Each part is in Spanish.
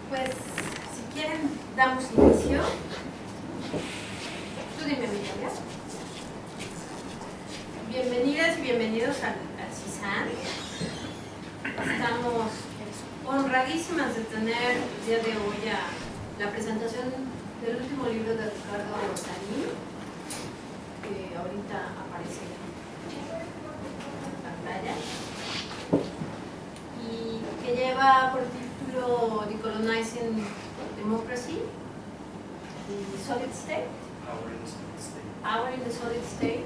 Pues, si quieren, damos inicio. Tú dime, Miguel. Bienvenidas y bienvenidos al CISAN. Estamos honradísimas de tener el día de hoy la presentación del último libro de Ricardo Sanín, que ahorita aparece en pantalla, y que lleva por título Decolonizing Democracy, the Solid State, Our in the Solid State.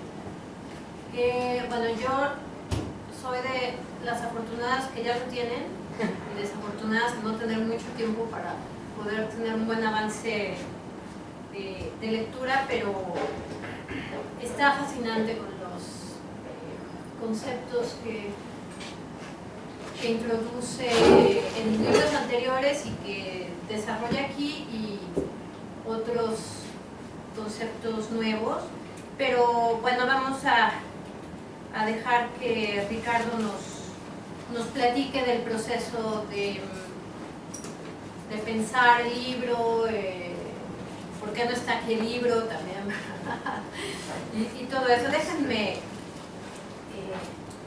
Que, bueno, yo soy de las afortunadas que ya lo tienen y desafortunadas de no tener mucho tiempo para poder tener un buen avance de lectura, pero está fascinante con los conceptos que introduce en libros anteriores y que desarrolla aquí, y otros conceptos nuevos. Pero bueno, vamos a dejar que Ricardo nos platique del proceso de pensar el libro, por qué no está aquí el libro también, y todo eso. Déjenme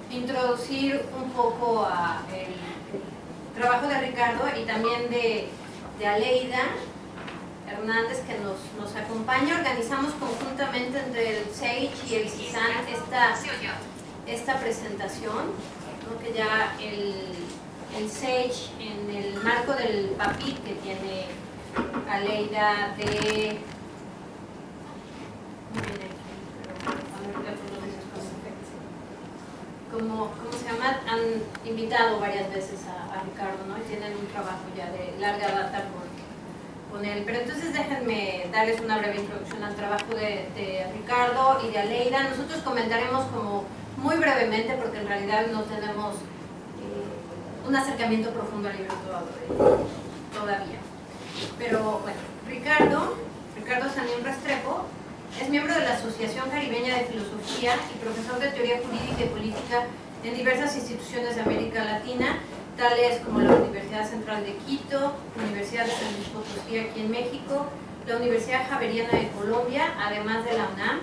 introducir un poco el trabajo de Ricardo y también de Aleida Hernández, que nos acompaña. Organizamos conjuntamente entre el SAGE y el CISAN esta presentación, ¿no? Que ya el SAGE, en el marco del PAPIT que tiene Aleida de... ¿Cómo se llama? Han invitado varias veces a Ricardo, ¿no? Y tienen un trabajo ya de larga data con él. Pero entonces déjenme darles una breve introducción al trabajo de Ricardo y de Aleida. Nosotros comentaremos como muy brevemente, porque en realidad no tenemos un acercamiento profundo al libro todavía. Pero bueno, Ricardo Sanín Restrepo es miembro de la Asociación Caribeña de Filosofía y profesor de Teoría Jurídica y Política en diversas instituciones de América Latina, tales como la Universidad Central de Quito, Universidad de San Luis Potosí aquí en México, la Universidad Javeriana de Colombia, además de la UNAM,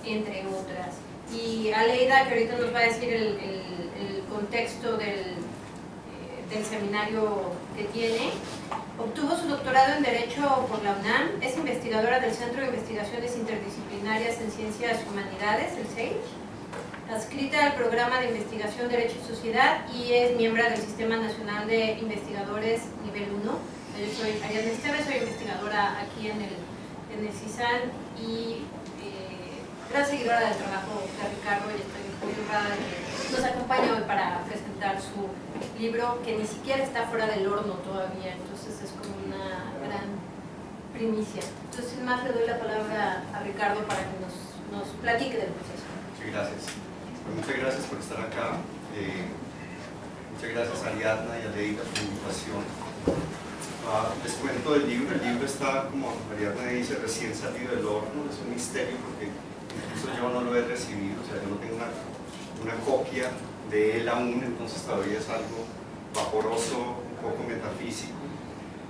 entre otras. Y Aleida, que ahorita nos va a decir el contexto del seminario que tiene, obtuvo su doctorado en Derecho por la UNAM, es investigadora del Centro de Investigaciones Interdisciplinarias en Ciencias Humanidades, el SAGE, adscrita al Programa de Investigación Derecho y Sociedad, y es miembro del Sistema Nacional de Investigadores Nivel 1. Yo soy Ariadna Esteves, soy investigadora aquí en el CISAN y gran seguidora del trabajo de Ricardo, y estoy muy honrada de que nos acompañe hoy para presentar su libro, que ni siquiera está fuera del horno todavía, entonces es como una gran primicia. Entonces, sin más, le doy la palabra a Ricardo para que nos platique del proceso. Muchas gracias. Pues muchas gracias por estar acá. Muchas gracias a Ariadna y a Aleida por la invitación. Les cuento del libro. El libro está, como Ariadna dice, recién salido del horno. Es un misterio porque incluso yo no lo he recibido, o sea, yo no tengo una copia de él aún, entonces todavía es algo vaporoso, un poco metafísico.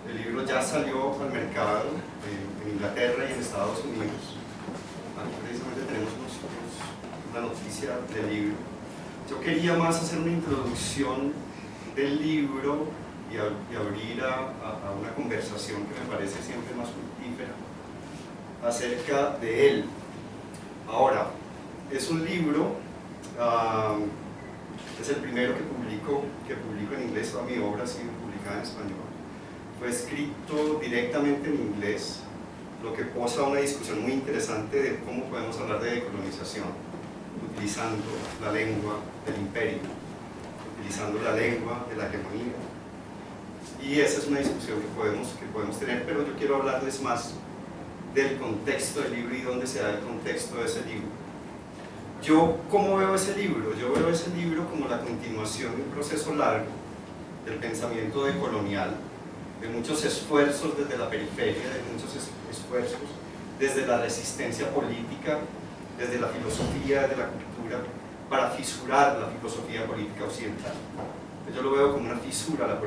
El libro ya salió al mercado en Inglaterra y en Estados Unidos. Aquí precisamente tenemos una noticia del libro. Yo quería más hacer una introducción del libro y abrir a una conversación que me parece siempre más fructífera acerca de él. Ahora, es un libro, es el primero que publico en inglés. Toda mi obra ha sido publicada en español. Fue escrito directamente en inglés, lo que posa una discusión muy interesante de cómo podemos hablar de decolonización, utilizando la lengua del imperio, utilizando la lengua de la hegemonía. Y esa es una discusión que podemos tener, pero yo quiero hablarles más del contexto del libro y dónde se da el contexto de ese libro. Yo, ¿cómo veo ese libro? Yo veo ese libro como la continuación de un proceso largo del pensamiento decolonial, de muchos esfuerzos desde la periferia, de muchos esfuerzos desde la resistencia política, desde la filosofía, desde la cultura, para fisurar la filosofía política occidental. Yo lo veo como una fisura a la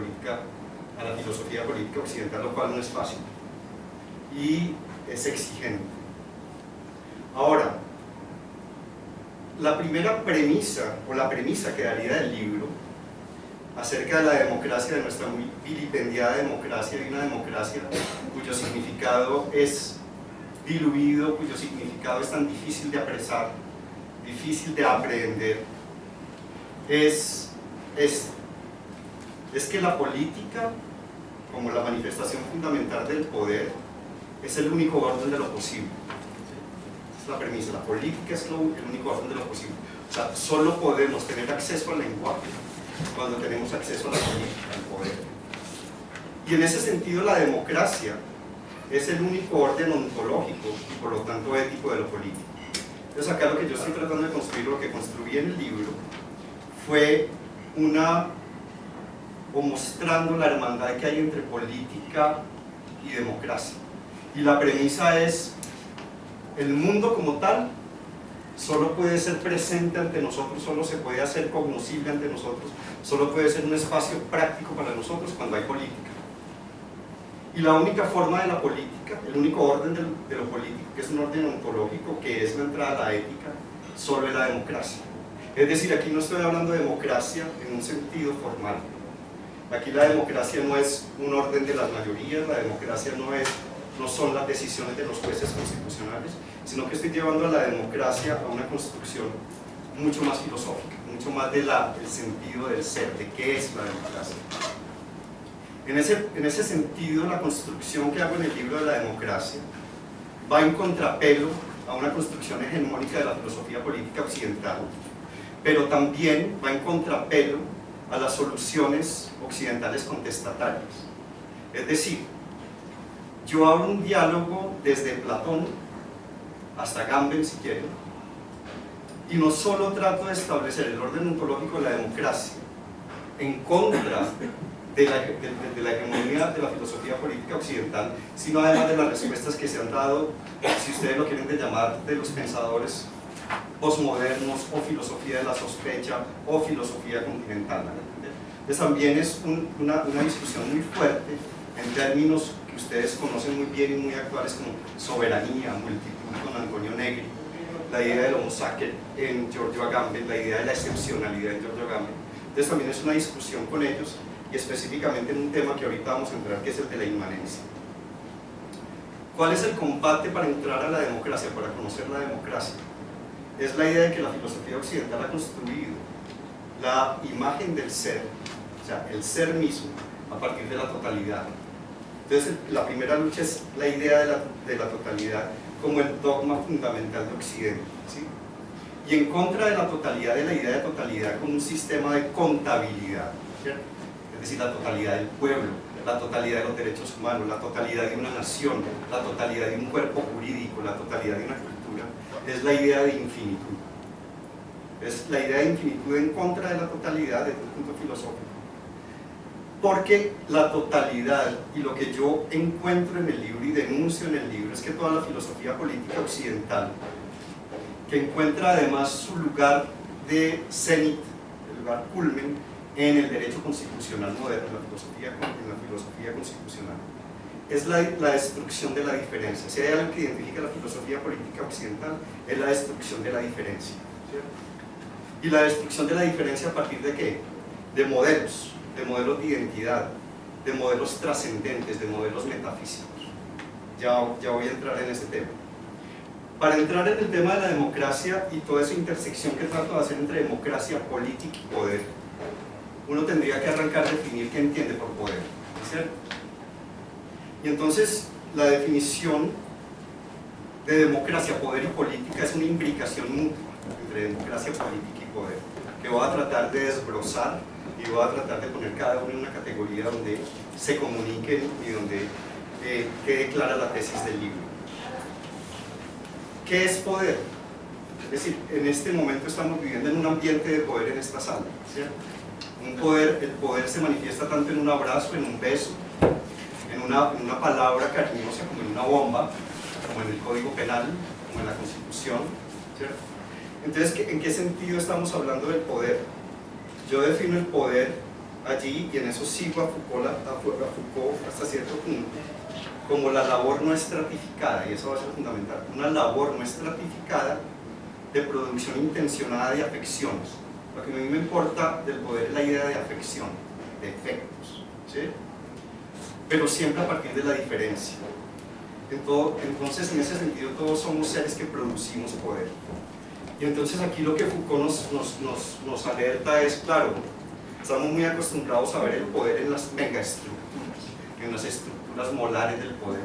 filosofía política occidental, lo cual no es fácil y es exigente. Ahora, la primera premisa, o la premisa que daría del libro acerca de la democracia, de nuestra muy vilipendiada democracia, y una democracia cuyo significado es diluido, cuyo significado es tan difícil de apresar, difícil de aprehender, es que la política, como la manifestación fundamental del poder, es el único orden de lo posible. Esa es la premisa, la política es el único orden de lo posible. O sea, solo podemos tener acceso al lenguaje cuando tenemos acceso a la política, al poder. Y en ese sentido la democracia es el único orden ontológico y por lo tanto ético de lo político. Entonces acá lo que yo estoy tratando de construir, lo que construí en el libro, fue mostrando la hermandad que hay entre política y democracia. Y la premisa es, el mundo como tal solo puede ser presente ante nosotros, solo se puede hacer cognoscible ante nosotros, solo puede ser un espacio práctico para nosotros cuando hay política. Y la única forma de la política, el único orden de lo político, que es un orden ontológico, que es la entrada a la ética, solo es la democracia. Es decir, aquí no estoy hablando de democracia en un sentido formal. Aquí la democracia no es un orden de las mayorías, la democracia no son las decisiones de los jueces constitucionales, sino que estoy llevando a la democracia a una construcción mucho más filosófica, mucho más del sentido del ser, de qué es la democracia. En ese sentido, la construcción que hago en el libro de la democracia va en contrapelo a una construcción hegemónica de la filosofía política occidental, pero también va en contrapelo a las soluciones occidentales contestatarias. Es decir, yo abro un diálogo desde Platón hasta Gamben, si quieren, y no solo trato de establecer el orden ontológico de la democracia en contra de la hegemonía de la filosofía política occidental, sino además de las respuestas que se han dado, si ustedes lo quieren llamar, de los pensadores posmodernos, o filosofía de la sospecha, o filosofía continental. Entonces también es una discusión muy fuerte en términos que ustedes conocen muy bien y muy actuales, como soberanía, multitud con Antonio Negri, la idea del homo sacer en Giorgio Agamben, la idea de la excepcionalidad en Giorgio Agamben. Entonces también es una discusión con ellos, y específicamente en un tema que ahorita vamos a entrar, que es el de la inmanencia. ¿Cuál es el combate para entrar a la democracia, para conocer la democracia? Es la idea de que la filosofía occidental ha construido la imagen del ser, o sea, el ser mismo, a partir de la totalidad. Entonces, la primera lucha es la idea de la totalidad como el dogma fundamental de Occidente, ¿sí? Y en contra de la totalidad, de la idea de totalidad como un sistema de contabilidad, ¿cierto? Es decir, la totalidad del pueblo, la totalidad de los derechos humanos, la totalidad de una nación, la totalidad de un cuerpo jurídico, la totalidad de una cultura, es la idea de infinitud. Es la idea de infinitud en contra de la totalidad desde un punto filosófico. Porque la totalidad, y lo que yo encuentro en el libro y denuncio en el libro, es que toda la filosofía política occidental, que encuentra además su lugar de cenit, el lugar culmen, en el derecho constitucional moderno, en la filosofía constitucional, es la destrucción de la diferencia. Si hay algo que identifica la filosofía política occidental, es la destrucción de la diferencia, ¿cierto? Y la destrucción de la diferencia a partir de ¿qué? De modelos de identidad, de modelos trascendentes, de modelos metafísicos. Ya voy a entrar en ese tema. Para entrar en el tema de la democracia y toda esa intersección que trato de hacer entre democracia, política y poder, uno tendría que arrancar a definir qué entiende por poder, ¿cierto? Y entonces la definición de democracia, poder y política es una imbricación mutua entre democracia, política y poder, que voy a tratar de desbrozar y voy a tratar de poner cada uno en una categoría donde se comuniquen y donde quede clara la tesis del libro. ¿Qué es poder? Es decir, en este momento estamos viviendo en un ambiente de poder en esta sala, ¿cierto? El poder se manifiesta tanto en un abrazo, en un beso, en una palabra cariñosa, como en una bomba, como en el Código Penal, como en la Constitución, ¿cierto? Entonces, ¿en qué sentido estamos hablando del poder? Yo defino el poder allí, y en eso sigo a Foucault hasta cierto punto, como la labor no estratificada, y eso va a ser fundamental, una labor no estratificada de producción intencionada de afecciones. Lo que a mí me importa del poder es la idea de afección, de efectos, ¿sí? Pero siempre a partir de la diferencia. Entonces, en ese sentido, todos somos seres que producimos poder. Y entonces aquí lo que Foucault nos alerta es, claro, estamos muy acostumbrados a ver el poder en las megaestructuras, en las estructuras molares del poder.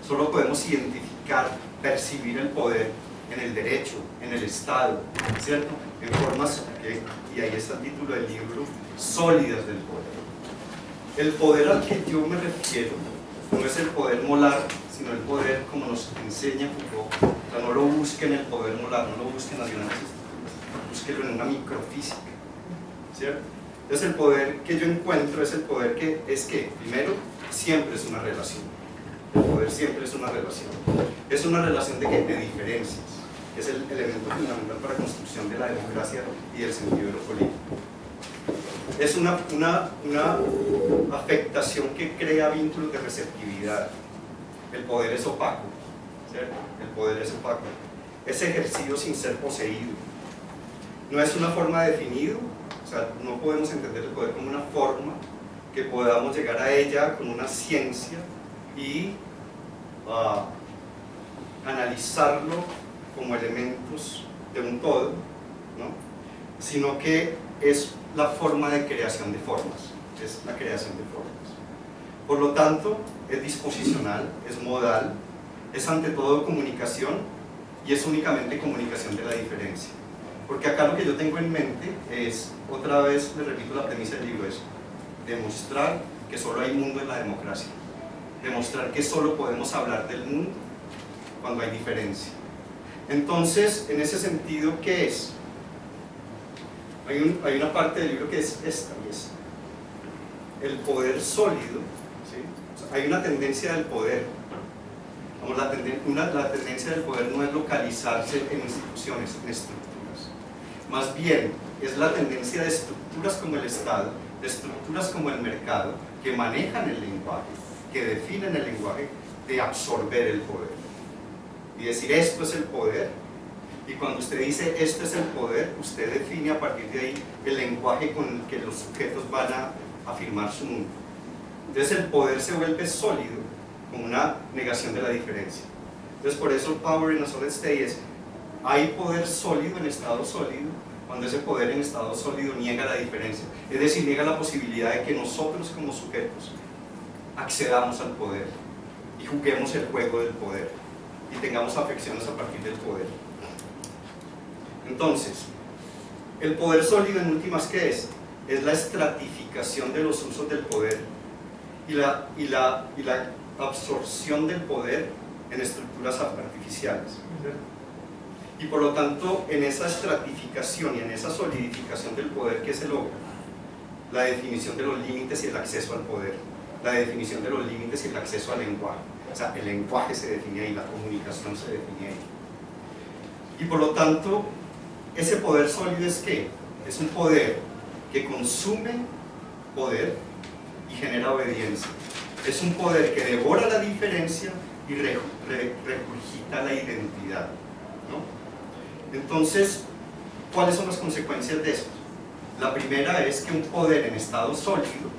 Solo podemos identificar, percibir el poder en el derecho, en el Estado, ¿cierto? En formas, y ahí está el título del libro, sólidas del poder. El poder al que yo me refiero no es el poder molar, sino el poder como nos enseña Foucault. O sea, no lo busquen en el poder molar, no lo busquen en las grandes estructuras, búsquenlo en una microfísica, ¿cierto? Entonces el poder que yo encuentro es el poder que es que, primero, siempre es una relación. El poder siempre es una relación. Es una relación de diferencias, que es el elemento fundamental para la construcción de la democracia y del sentido de lo político. Es una afectación que crea vínculos de receptividad. El poder es opaco, ¿cierto? El poder es opaco. Es ejercido sin ser poseído. No es una forma definida, o sea, no podemos entender el poder como una forma que podamos llegar a ella con una ciencia y analizarlo como elementos de un todo, ¿no? Sino que es la forma de creación de formas, es la creación de formas. Por lo tanto, es disposicional, es modal, es ante todo comunicación y es únicamente comunicación de la diferencia. Porque acá lo que yo tengo en mente es, otra vez le repito la premisa del libro, es demostrar que solo hay mundo en la democracia, demostrar que solo podemos hablar del mundo cuando hay diferencia. Entonces, en ese sentido, ¿qué es? Hay una parte del libro que es esta, y es el poder sólido, ¿sí? O sea, hay una tendencia del poder. Vamos, la tendencia del poder no es localizarse en instituciones, en estructuras. Más bien, es la tendencia de estructuras como el Estado, de estructuras como el mercado, que manejan el lenguaje, que definen el lenguaje, de absorber el poder. Y decir, esto es el poder. Y cuando usted dice, esto es el poder, usted define a partir de ahí el lenguaje con el que los sujetos van a afirmar su mundo. Entonces el poder se vuelve sólido como una negación de la diferencia. Entonces por eso power in a solid state es, hay poder sólido en estado sólido, cuando ese poder en estado sólido niega la diferencia. Es decir, niega la posibilidad de que nosotros como sujetos accedamos al poder y juguemos el juego del poder y tengamos afecciones a partir del poder. Entonces, el poder sólido en últimas, ¿qué es? Es la estratificación de los usos del poder y la absorción del poder en estructuras artificiales. Y por lo tanto, en esa estratificación y en esa solidificación del poder, ¿qué se logra? La definición de los límites y el acceso al poder, la definición de los límites y el acceso al lenguaje. O sea, el lenguaje se define ahí, la comunicación se define ahí. Y por lo tanto, ese poder sólido es ¿qué? Es un poder que consume poder y genera obediencia. Es un poder que devora la diferencia y regurgita la identidad, ¿no? Entonces, ¿cuáles son las consecuencias de esto? La primera es que un poder en estado sólido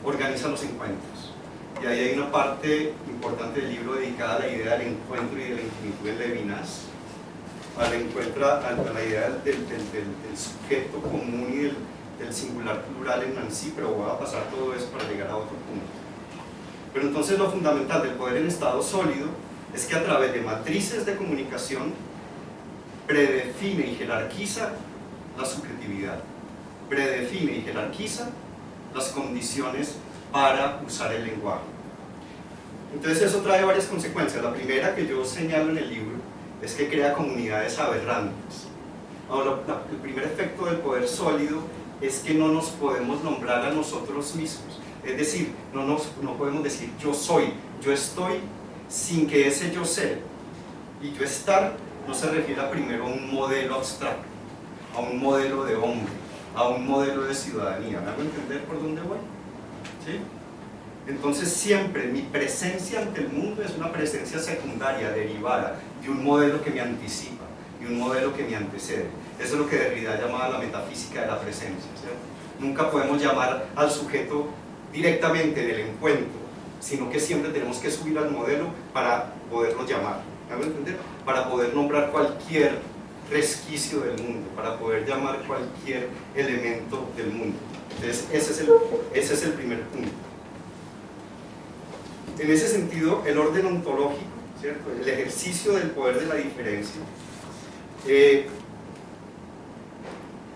organiza los encuentros. Y ahí hay una parte importante del libro dedicada a la idea del encuentro y de la infinitud de Levinas, a la idea del sujeto común y del singular plural en Nancy, pero voy a pasar todo eso para llegar a otro punto. Pero entonces lo fundamental del poder en estado sólido es que a través de matrices de comunicación predefine y jerarquiza la subjetividad, predefine y jerarquiza las condiciones para usar el lenguaje. Entonces eso trae varias consecuencias. La primera que yo señalo en el libro es que crea comunidades aberrantes. Ahora, el primer efecto del poder sólido es que no nos podemos nombrar a nosotros mismos. Es decir, no podemos decir yo soy, yo estoy, sin que ese yo ser y yo estar no se refiera primero a un modelo abstracto, a un modelo de hombre, a un modelo de ciudadanía. ¿Me hago entender por dónde voy? ¿Sí? Entonces siempre mi presencia ante el mundo es una presencia secundaria, derivada de un modelo que me anticipa, de un modelo que me antecede. Eso es lo que Derrida llamaba la metafísica de la presencia, ¿cierto? Nunca podemos llamar al sujeto directamente en el encuentro, sino que siempre tenemos que subir al modelo para poderlo llamar. ¿Me hago entender? Para poder nombrar cualquier resquicio del mundo, para poder llamar cualquier elemento del mundo. Entonces ese es el primer punto. En ese sentido, el orden ontológico, ¿cierto? El ejercicio del poder de la diferencia,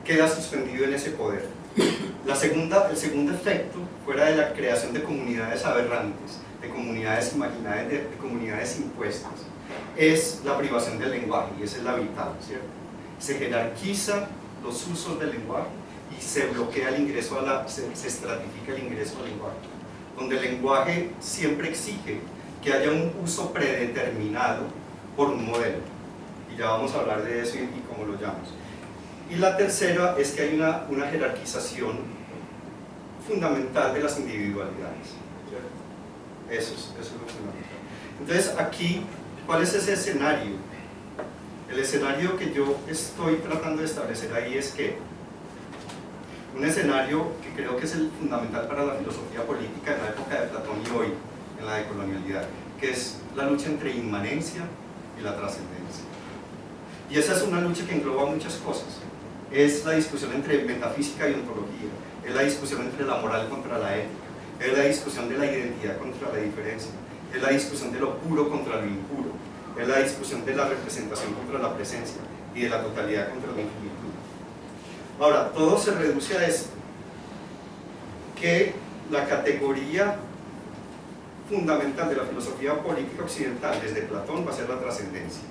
queda suspendido en ese poder. El segundo efecto, fuera de la creación de comunidades aberrantes, de comunidades imaginadas, de comunidades impuestas, es la privación del lenguaje, y esa es la vital, ¿cierto? Se jerarquiza los usos del lenguaje y se bloquea el ingreso se estratifica el ingreso al lenguaje, donde el lenguaje siempre exige que haya un uso predeterminado por un modelo, y ya vamos a hablar de eso y cómo lo llamamos. Y la tercera es que hay una jerarquización fundamental de las individualidades, ¿cierto? Eso es lo fundamental. Entonces aquí, ¿cuál es ese escenario? El escenario que yo estoy tratando de establecer ahí es que un escenario que creo que es el fundamental para la filosofía política en la época de Platón y hoy, en la decolonialidad, que es la lucha entre inmanencia y la trascendencia. Y esa es una lucha que engloba muchas cosas. Es la discusión entre metafísica y ontología, es la discusión entre la moral contra la ética, es la discusión de la identidad contra la diferencia, es la discusión de lo puro contra lo impuro, es la discusión de la representación contra la presencia y de la totalidad contra la infinitud. Ahora, todo se reduce a esto, que la categoría fundamental de la filosofía política occidental desde Platón va a ser la trascendencia,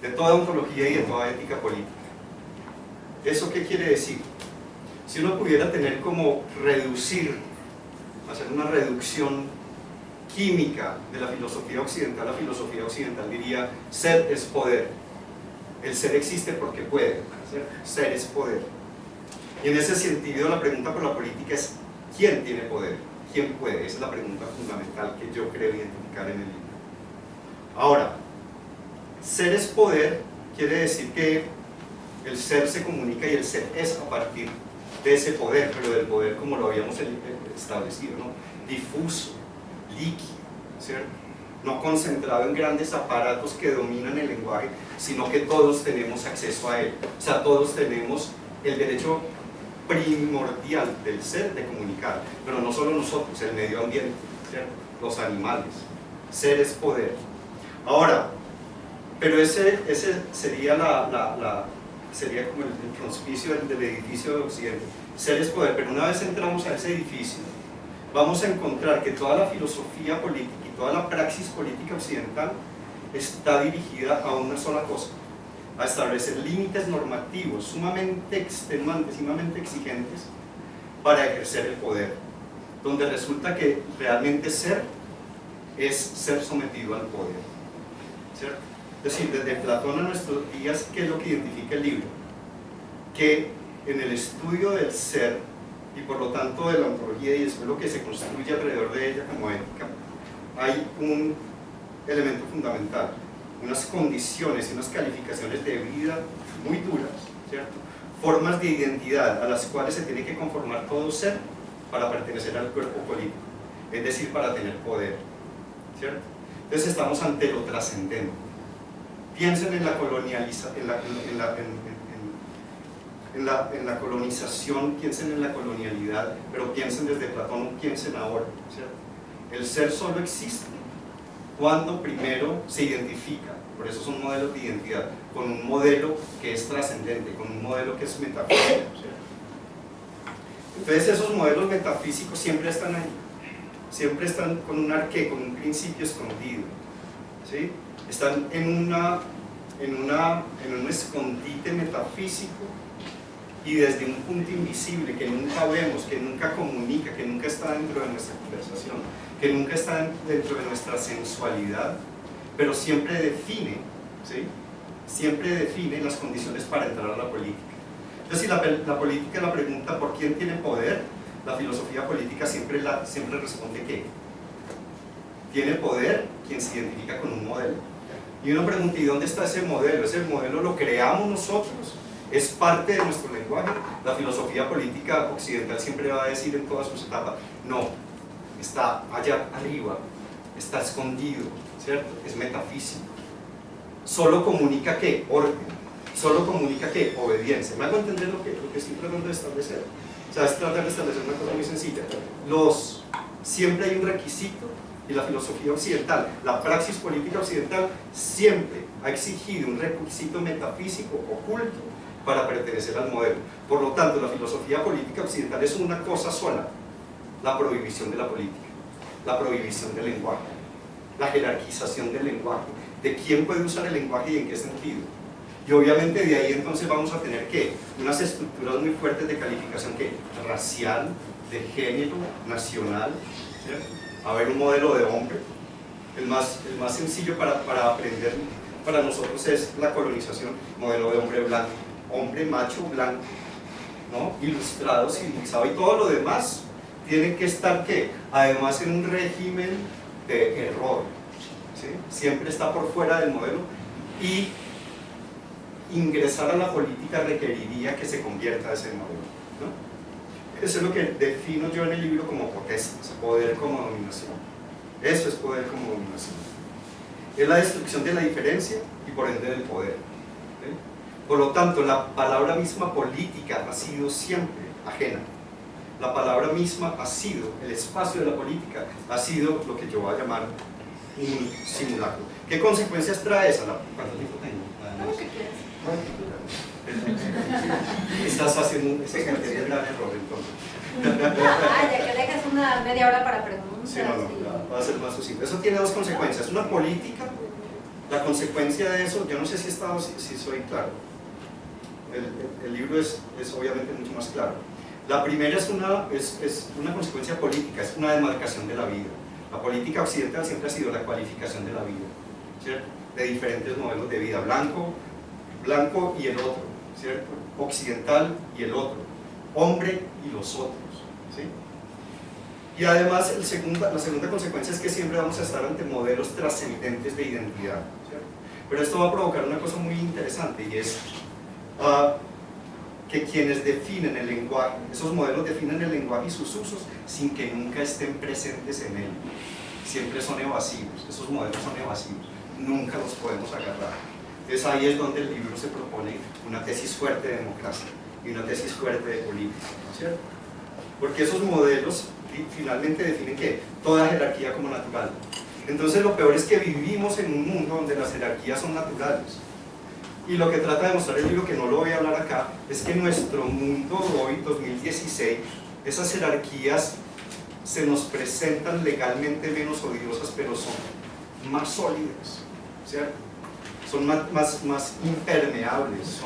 de toda ontología y de toda ética política. ¿Eso qué quiere decir? Si uno pudiera tener como reducir, hacer una reducción química de la filosofía occidental diría: ser es poder. El ser existe porque puede, ser es poder. Y en ese sentido la pregunta por la política es: ¿quién tiene poder? ¿Quién puede? Esa es la pregunta fundamental que yo creo identificar en el libro. Ahora, ser es poder quiere decir que el ser se comunica y el ser es a partir de ese poder, pero del poder como lo habíamos establecido, ¿no? Difuso, líquido, ¿cierto? No concentrado en grandes aparatos que dominan el lenguaje, sino que todos tenemos acceso a él. O sea, todos tenemos el derecho primordial del ser de comunicar, pero no solo nosotros, el medio ambiente, ¿cierto? Los animales. Ser es poder. Ahora, pero ese sería sería como el frontispicio del edificio de Occidente. Ser es poder, pero una vez entramos a ese edificio, vamos a encontrar que toda la filosofía política y toda la praxis política occidental está dirigida a una sola cosa: a establecer límites normativos sumamente extenuantes, sumamente exigentes para ejercer el poder, donde resulta que realmente ser es ser sometido al poder, ¿cierto? Es decir, desde Platón a nuestros días, ¿qué es lo que identifica el libro? Que en el estudio del ser, y por lo tanto de la ontología y después lo que se construye alrededor de ella como ética, hay un elemento fundamental, unas condiciones y unas calificaciones de vida muy duras, ¿cierto? Formas de identidad a las cuales se tiene que conformar todo ser para pertenecer al cuerpo político, es decir, para tener poder, ¿cierto? Entonces estamos ante lo trascendente. Piensen en la colonización, piensen en la colonialidad, pero piensen desde Platón, piensen ahora, ¿cierto? El ser solo existe cuando primero se identifica, por eso son modelos de identidad, con un modelo que es trascendente, con un modelo que es metafísico, ¿cierto? Entonces esos modelos metafísicos siempre están ahí, siempre están con un arqué, con un principio escondido, ¿sí? Están en un escondite metafísico y desde un punto invisible que nunca vemos, que nunca comunica, que nunca está dentro de nuestra conversación, que nunca está dentro de nuestra sensualidad, pero siempre define, ¿sí? Siempre define las condiciones para entrar a la política. Entonces, si la política la pregunta por quién tiene poder, la filosofía política siempre responde que tiene poder quien se identifica con un modelo. Y uno pregunta, ¿y dónde está ese modelo? ¿Ese modelo lo creamos nosotros? ¿Es parte de nuestro lenguaje? La filosofía política occidental siempre va a decir en todas sus etapas, no, está allá arriba, está escondido, ¿cierto? Es metafísico. Solo comunica ¿qué? Orden. Solo comunica ¿qué? Obediencia. ¿Me hago entender lo que estoy tratando de establecer? O sea, es tratar de establecer una cosa muy sencilla. Siempre hay un requisito, y la filosofía occidental, la praxis política occidental, siempre ha exigido un requisito metafísico oculto para pertenecer al modelo. Por lo tanto, la filosofía política occidental es una cosa sola: la prohibición de la política, la prohibición del lenguaje, la jerarquización del lenguaje, de quién puede usar el lenguaje y en qué sentido. Y obviamente de ahí entonces vamos a tener ¿qué? Unas estructuras muy fuertes de calificación ¿qué? Racial, de género, nacional, ¿cierto? A ver, un modelo de hombre, el más sencillo para aprender para nosotros es la colonización, modelo de hombre blanco, hombre macho blanco, ¿no? Ilustrado, civilizado, y todo lo demás tiene que estar ¿qué? Además en un régimen de error, ¿sí? Siempre está por fuera del modelo, y ingresar a la política requeriría que se convierta a ese modelo, ¿no? Eso es lo que defino yo en el libro como potestas, poder como dominación. Eso es poder como dominación. Es la destrucción de la diferencia y por ende del poder, ¿sí? Por lo tanto, la palabra misma política ha sido siempre ajena. La palabra misma ha sido, el espacio de la política ha sido lo que yo voy a llamar un simulacro. ¿Qué consecuencias trae esa? ¿Cuánto tiempo tengo? Lo que quieras. Estás cometiendo el gran error entonces. Ya que dejas una media hora para preguntas. Sí, no, va a ser más sucinto. Eso tiene dos consecuencias. Una política, la consecuencia de eso, yo no sé si soy claro. El libro es obviamente mucho más claro. La primera es una consecuencia política, es una demarcación de la vida. La política occidental siempre ha sido la cualificación de la vida, ¿cierto? De diferentes modelos de vida, blanco y el otro, ¿cierto? Occidental y el otro, hombre y los otros, ¿sí? Y además la segunda consecuencia es que siempre vamos a estar ante modelos trascendentes de identidad, ¿cierto? Pero esto va a provocar una cosa muy interesante, y es que quienes definen el lenguaje, esos modelos definen el lenguaje y sus usos sin que nunca estén presentes en él. Siempre son evasivos, esos modelos son evasivos, nunca los podemos agarrar. Entonces ahí es donde el libro se propone una tesis fuerte de democracia y una tesis fuerte de política, ¿no es cierto? Porque esos modelos finalmente definen que toda jerarquía como natural. Entonces lo peor es que vivimos en un mundo donde las jerarquías son naturales. Y lo que trata de mostrar el libro, que no lo voy a hablar acá, es que en nuestro mundo hoy, 2016, esas jerarquías se nos presentan legalmente menos odiosas, pero son más sólidas, ¿cierto? Son más impermeables,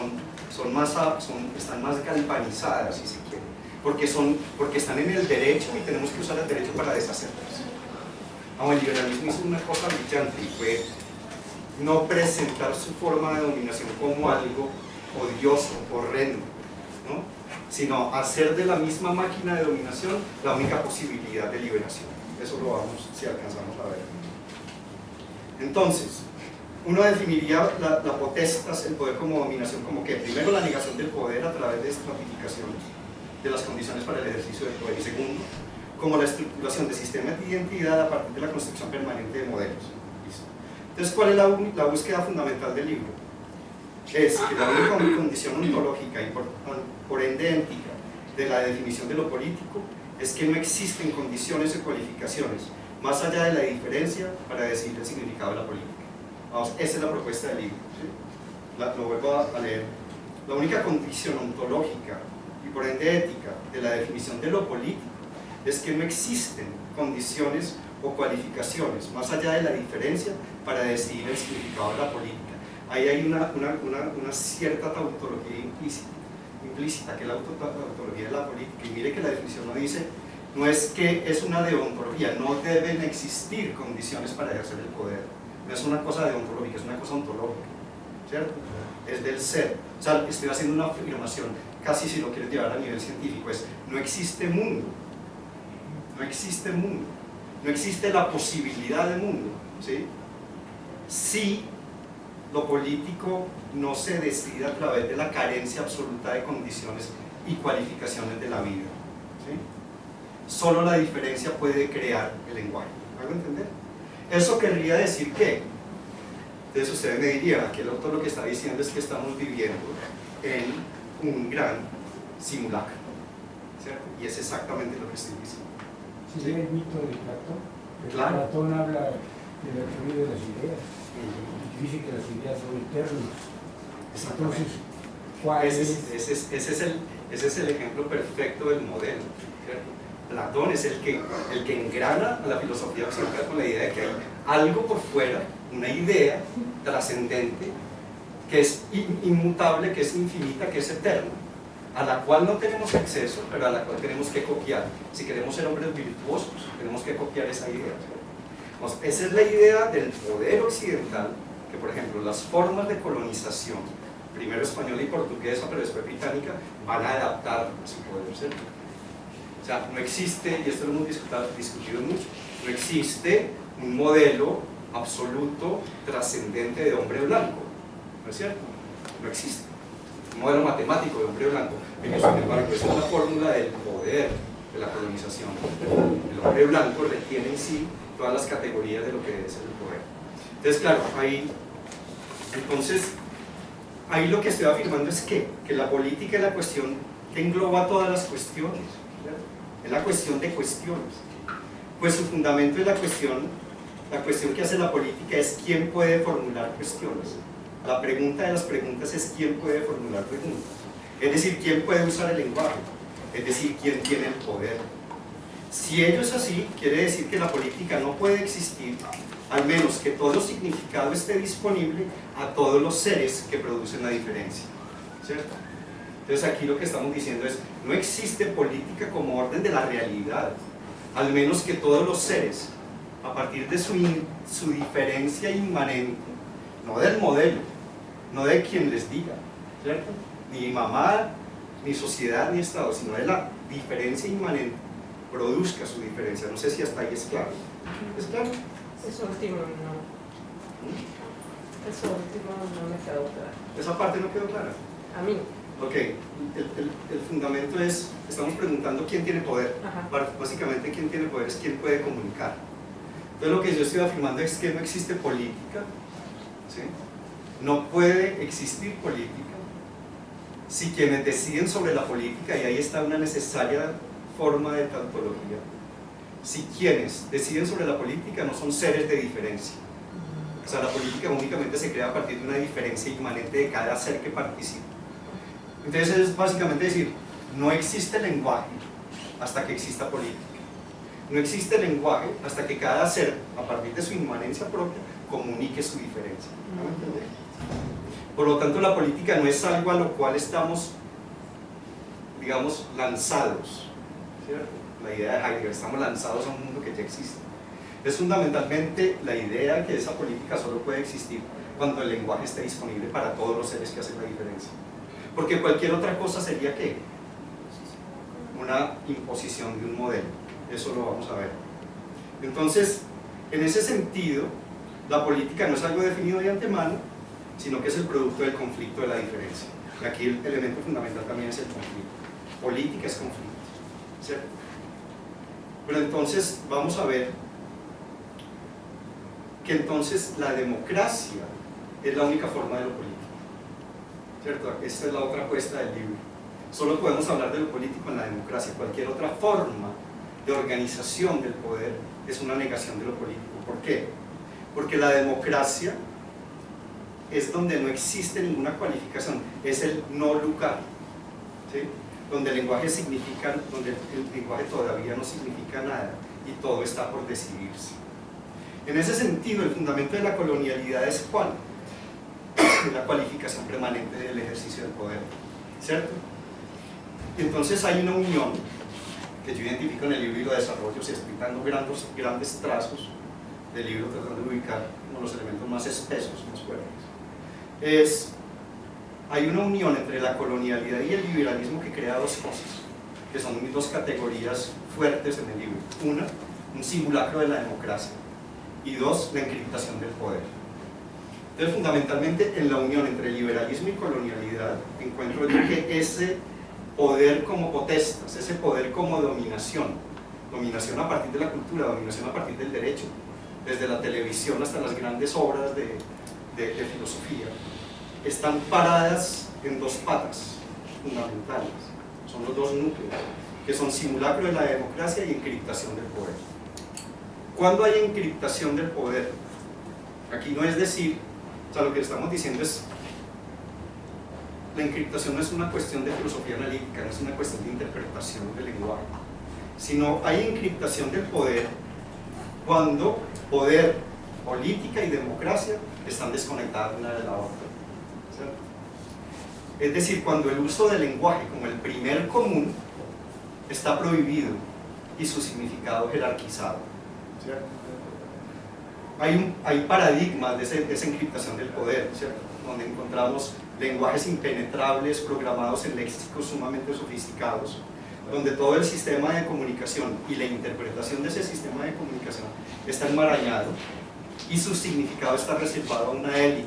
están más galvanizadas, si se quiere, porque están en el derecho y tenemos que usar el derecho para deshacerlas. El liberalismo hizo una cosa brillante y fue no presentar su forma de dominación como algo odioso, horrendo, ¿no? Sino hacer de la misma máquina de dominación la única posibilidad de liberación. Eso lo vamos, si alcanzamos a ver. Entonces, uno definiría la potestas, el poder como dominación, como que primero la negación del poder a través de estratificación de las condiciones para el ejercicio del poder, y segundo, como la estructuración de sistemas de identidad a partir de la construcción permanente de modelos. Entonces, ¿cuál es la búsqueda fundamental del libro? Es que la única condición ontológica y por ende ética de la definición de lo político es que no existen condiciones o cualificaciones más allá de la diferencia para decidir el significado de la política. Vamos, esa es la propuesta del libro, ¿sí? Lo vuelvo a leer. La única condición ontológica y por ende ética de la definición de lo político es que no existen condiciones o cualificaciones más allá de la diferencia para decidir el significado de la política. Ahí hay una cierta tautología implícita, que es la tautología de la política. Y mire que la definición no es que es una deontología, no deben existir condiciones para ejercer el poder. No es una cosa deontológica, es una cosa ontológica, ¿cierto? Es del ser. O sea, estoy haciendo una afirmación. casi si lo quieres llevar a nivel científico, es no existe mundo, no existe mundo, no existe la posibilidad de mundo, ¿sí? Si lo político no se decide a través de la carencia absoluta de condiciones y cualificaciones de la vida, ¿sí? Solo la diferencia puede crear el lenguaje. ¿Me hago entender? Eso querría decir que, entonces ustedes me dirían, aquí el autor lo que está diciendo es que estamos viviendo en un gran simulacro, ¿cierto? Y es exactamente lo que estoy diciendo. Sí, ¿sí? El mito de Platón. Claro. Platón habla de la teoría de las ideas, y dice que las ideas son eternas. Entonces, ¿cuál ese es el ejemplo perfecto del modelo, ¿cierto? Platón es el que engrana a la filosofía occidental con la idea de que hay algo por fuera, una idea trascendente, que es inmutable, que es infinita, que es eterna, a la cual no tenemos acceso, pero a la cual tenemos que copiar. Si queremos ser hombres virtuosos, tenemos que copiar esa idea. Entonces, esa es la idea del poder occidental, que por ejemplo las formas de colonización, primero española y portuguesa, pero después británica, van a adaptar a su poder, ¿cierto? O sea, no existe, y esto lo hemos discutido mucho, no existe un modelo absoluto, trascendente de hombre blanco, ¿no es cierto? No existe. Un modelo matemático de hombre blanco, pero sin embargo, esa es la fórmula del poder de la colonización. El hombre blanco retiene en sí todas las categorías de lo que debe ser el poder. Entonces, claro, ahí lo que estoy afirmando es que la política es la cuestión que engloba todas las cuestiones, ¿verdad? Es la cuestión de cuestiones. Pues su fundamento es la cuestión que hace la política es quién puede formular cuestiones. La pregunta de las preguntas es quién puede formular preguntas. Es decir, quién puede usar el lenguaje. Es decir, quién tiene el poder. Si ello es así, quiere decir que la política no puede existir, al menos que todo significado esté disponible a todos los seres que producen la diferencia, ¿cierto? Entonces aquí lo que estamos diciendo es, no existe política como orden de la realidad, al menos que todos los seres, a partir de su diferencia inmanente, no del modelo, no de quien les diga, ¿cierto? Ni mamá, ni sociedad, ni Estado, sino de la diferencia inmanente, produzca su diferencia. No sé si hasta ahí es claro. ¿Es claro? Eso último no. Eso último no me quedó claro. ¿Esa parte no quedó clara? A mí. Ok, el fundamento es, estamos preguntando quién tiene poder. Ajá. Básicamente quién tiene poder es quién puede comunicar. Entonces lo que yo estoy afirmando es que no existe política, ¿sí? No puede existir política si quienes deciden sobre la política, y ahí está una necesaria forma de tautología, si quienes deciden sobre la política no son seres de diferencia. O sea, la política únicamente se crea a partir de una diferencia inmanente de cada ser que participa. Entonces es básicamente decir, no existe lenguaje hasta que exista política. No existe lenguaje hasta que cada ser, a partir de su inmanencia propia, comunique su diferencia. ¿No me entendés? Por lo tanto, la política no es algo a lo cual estamos, digamos, lanzados, ¿cierto? La idea de Heidegger, estamos lanzados a un mundo que ya existe. Es fundamentalmente la idea que esa política solo puede existir cuando el lenguaje esté disponible para todos los seres que hacen la diferencia. Porque cualquier otra cosa sería ¿qué? Una imposición de un modelo. Eso lo vamos a ver. Entonces, en ese sentido, la política no es algo definido de antemano, sino que es el producto del conflicto de la diferencia. Y aquí el elemento fundamental también es el conflicto. Política es conflicto, ¿cierto? Pero entonces vamos a ver que entonces la democracia es la única forma de lo político, ¿cierto? Esta es la otra apuesta del libro. Solo podemos hablar de lo político en la democracia. Cualquier otra forma de organización del poder es una negación de lo político. ¿Por qué? Porque la democracia es donde no existe ninguna cualificación, es el no lugar, ¿sí? Donde el lenguaje donde el lenguaje todavía no significa nada y todo está por decidirse. En ese sentido, el fundamento de la colonialidad es ¿cuál? La cualificación permanente del ejercicio del poder, ¿cierto? Y entonces hay una unión que yo identifico en el libro y lo desarrollo, si estoy dando grandes trazos del libro, tratando de ubicar como los elementos más espesos, más fuertes. Es hay una unión entre la colonialidad y el liberalismo que crea dos cosas, que son mis dos categorías fuertes en el libro. Una, un simulacro de la democracia, y dos, la encriptación del poder. Entonces, fundamentalmente, en la unión entre liberalismo y colonialidad, encuentro yo que ese poder como potestas, ese poder como dominación a partir de la cultura, dominación a partir del derecho, desde la televisión hasta las grandes obras de filosofía, están paradas en dos patas fundamentales, son los dos núcleos, que son simulacro de la democracia y encriptación del poder. ¿Cuándo hay encriptación del poder? Aquí no es decir, o sea, lo que estamos diciendo es, la encriptación no es una cuestión de filosofía analítica, no es una cuestión de interpretación del lenguaje, sino hay encriptación del poder cuando poder, política y democracia están desconectadas una de la otra, ¿cierto? Es decir, cuando el uso del lenguaje como el primer común está prohibido y su significado jerarquizado, ¿cierto? Hay paradigmas de esa encriptación del poder, ¿cierto? Donde encontramos lenguajes impenetrables programados en léxicos sumamente sofisticados, donde todo el sistema de comunicación y la interpretación de ese sistema de comunicación está enmarañado y su significado está reservado a una élite,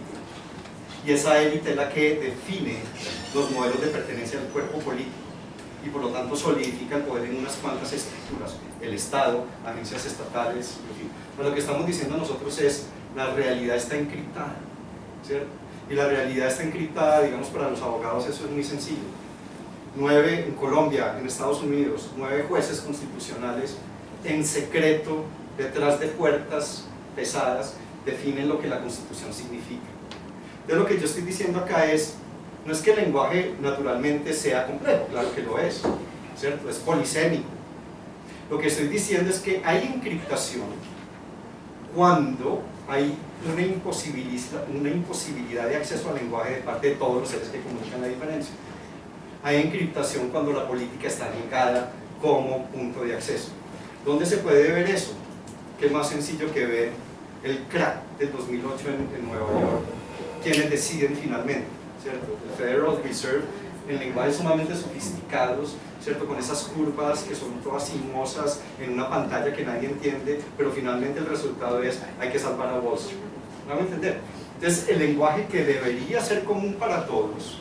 y esa élite es la que define los modelos de pertenencia al cuerpo político y por lo tanto solidifica el poder en unas cuantas estructuras, el Estado, agencias estatales, en fin. Pero lo que estamos diciendo nosotros es, la realidad está encriptada, ¿cierto? Y la realidad está encriptada, digamos, para los abogados eso es muy sencillo. 9 en Colombia, en Estados Unidos, 9 jueces constitucionales en secreto, detrás de puertas pesadas, definen lo que la Constitución significa. Entonces lo que yo estoy diciendo acá es, no es que el lenguaje naturalmente sea complejo, claro que lo es, ¿cierto? Es polisémico. Lo que estoy diciendo es que hay encriptación cuando hay una imposibilidad de acceso al lenguaje de parte de todos los seres que comunican la diferencia. Hay encriptación cuando la política está negada como punto de acceso. ¿Dónde se puede ver eso? ¿Qué más sencillo que ver el crack del 2008 en Nueva York? Quienes deciden finalmente, ¿cierto? El Federal Reserve, en lenguajes sumamente sofisticados, ¿cierto? Con esas curvas que son todas sinuosas en una pantalla que nadie entiende, pero finalmente el resultado es, hay que salvar a Wall Street. ¿No van a entender? Entonces, el lenguaje que debería ser común para todos,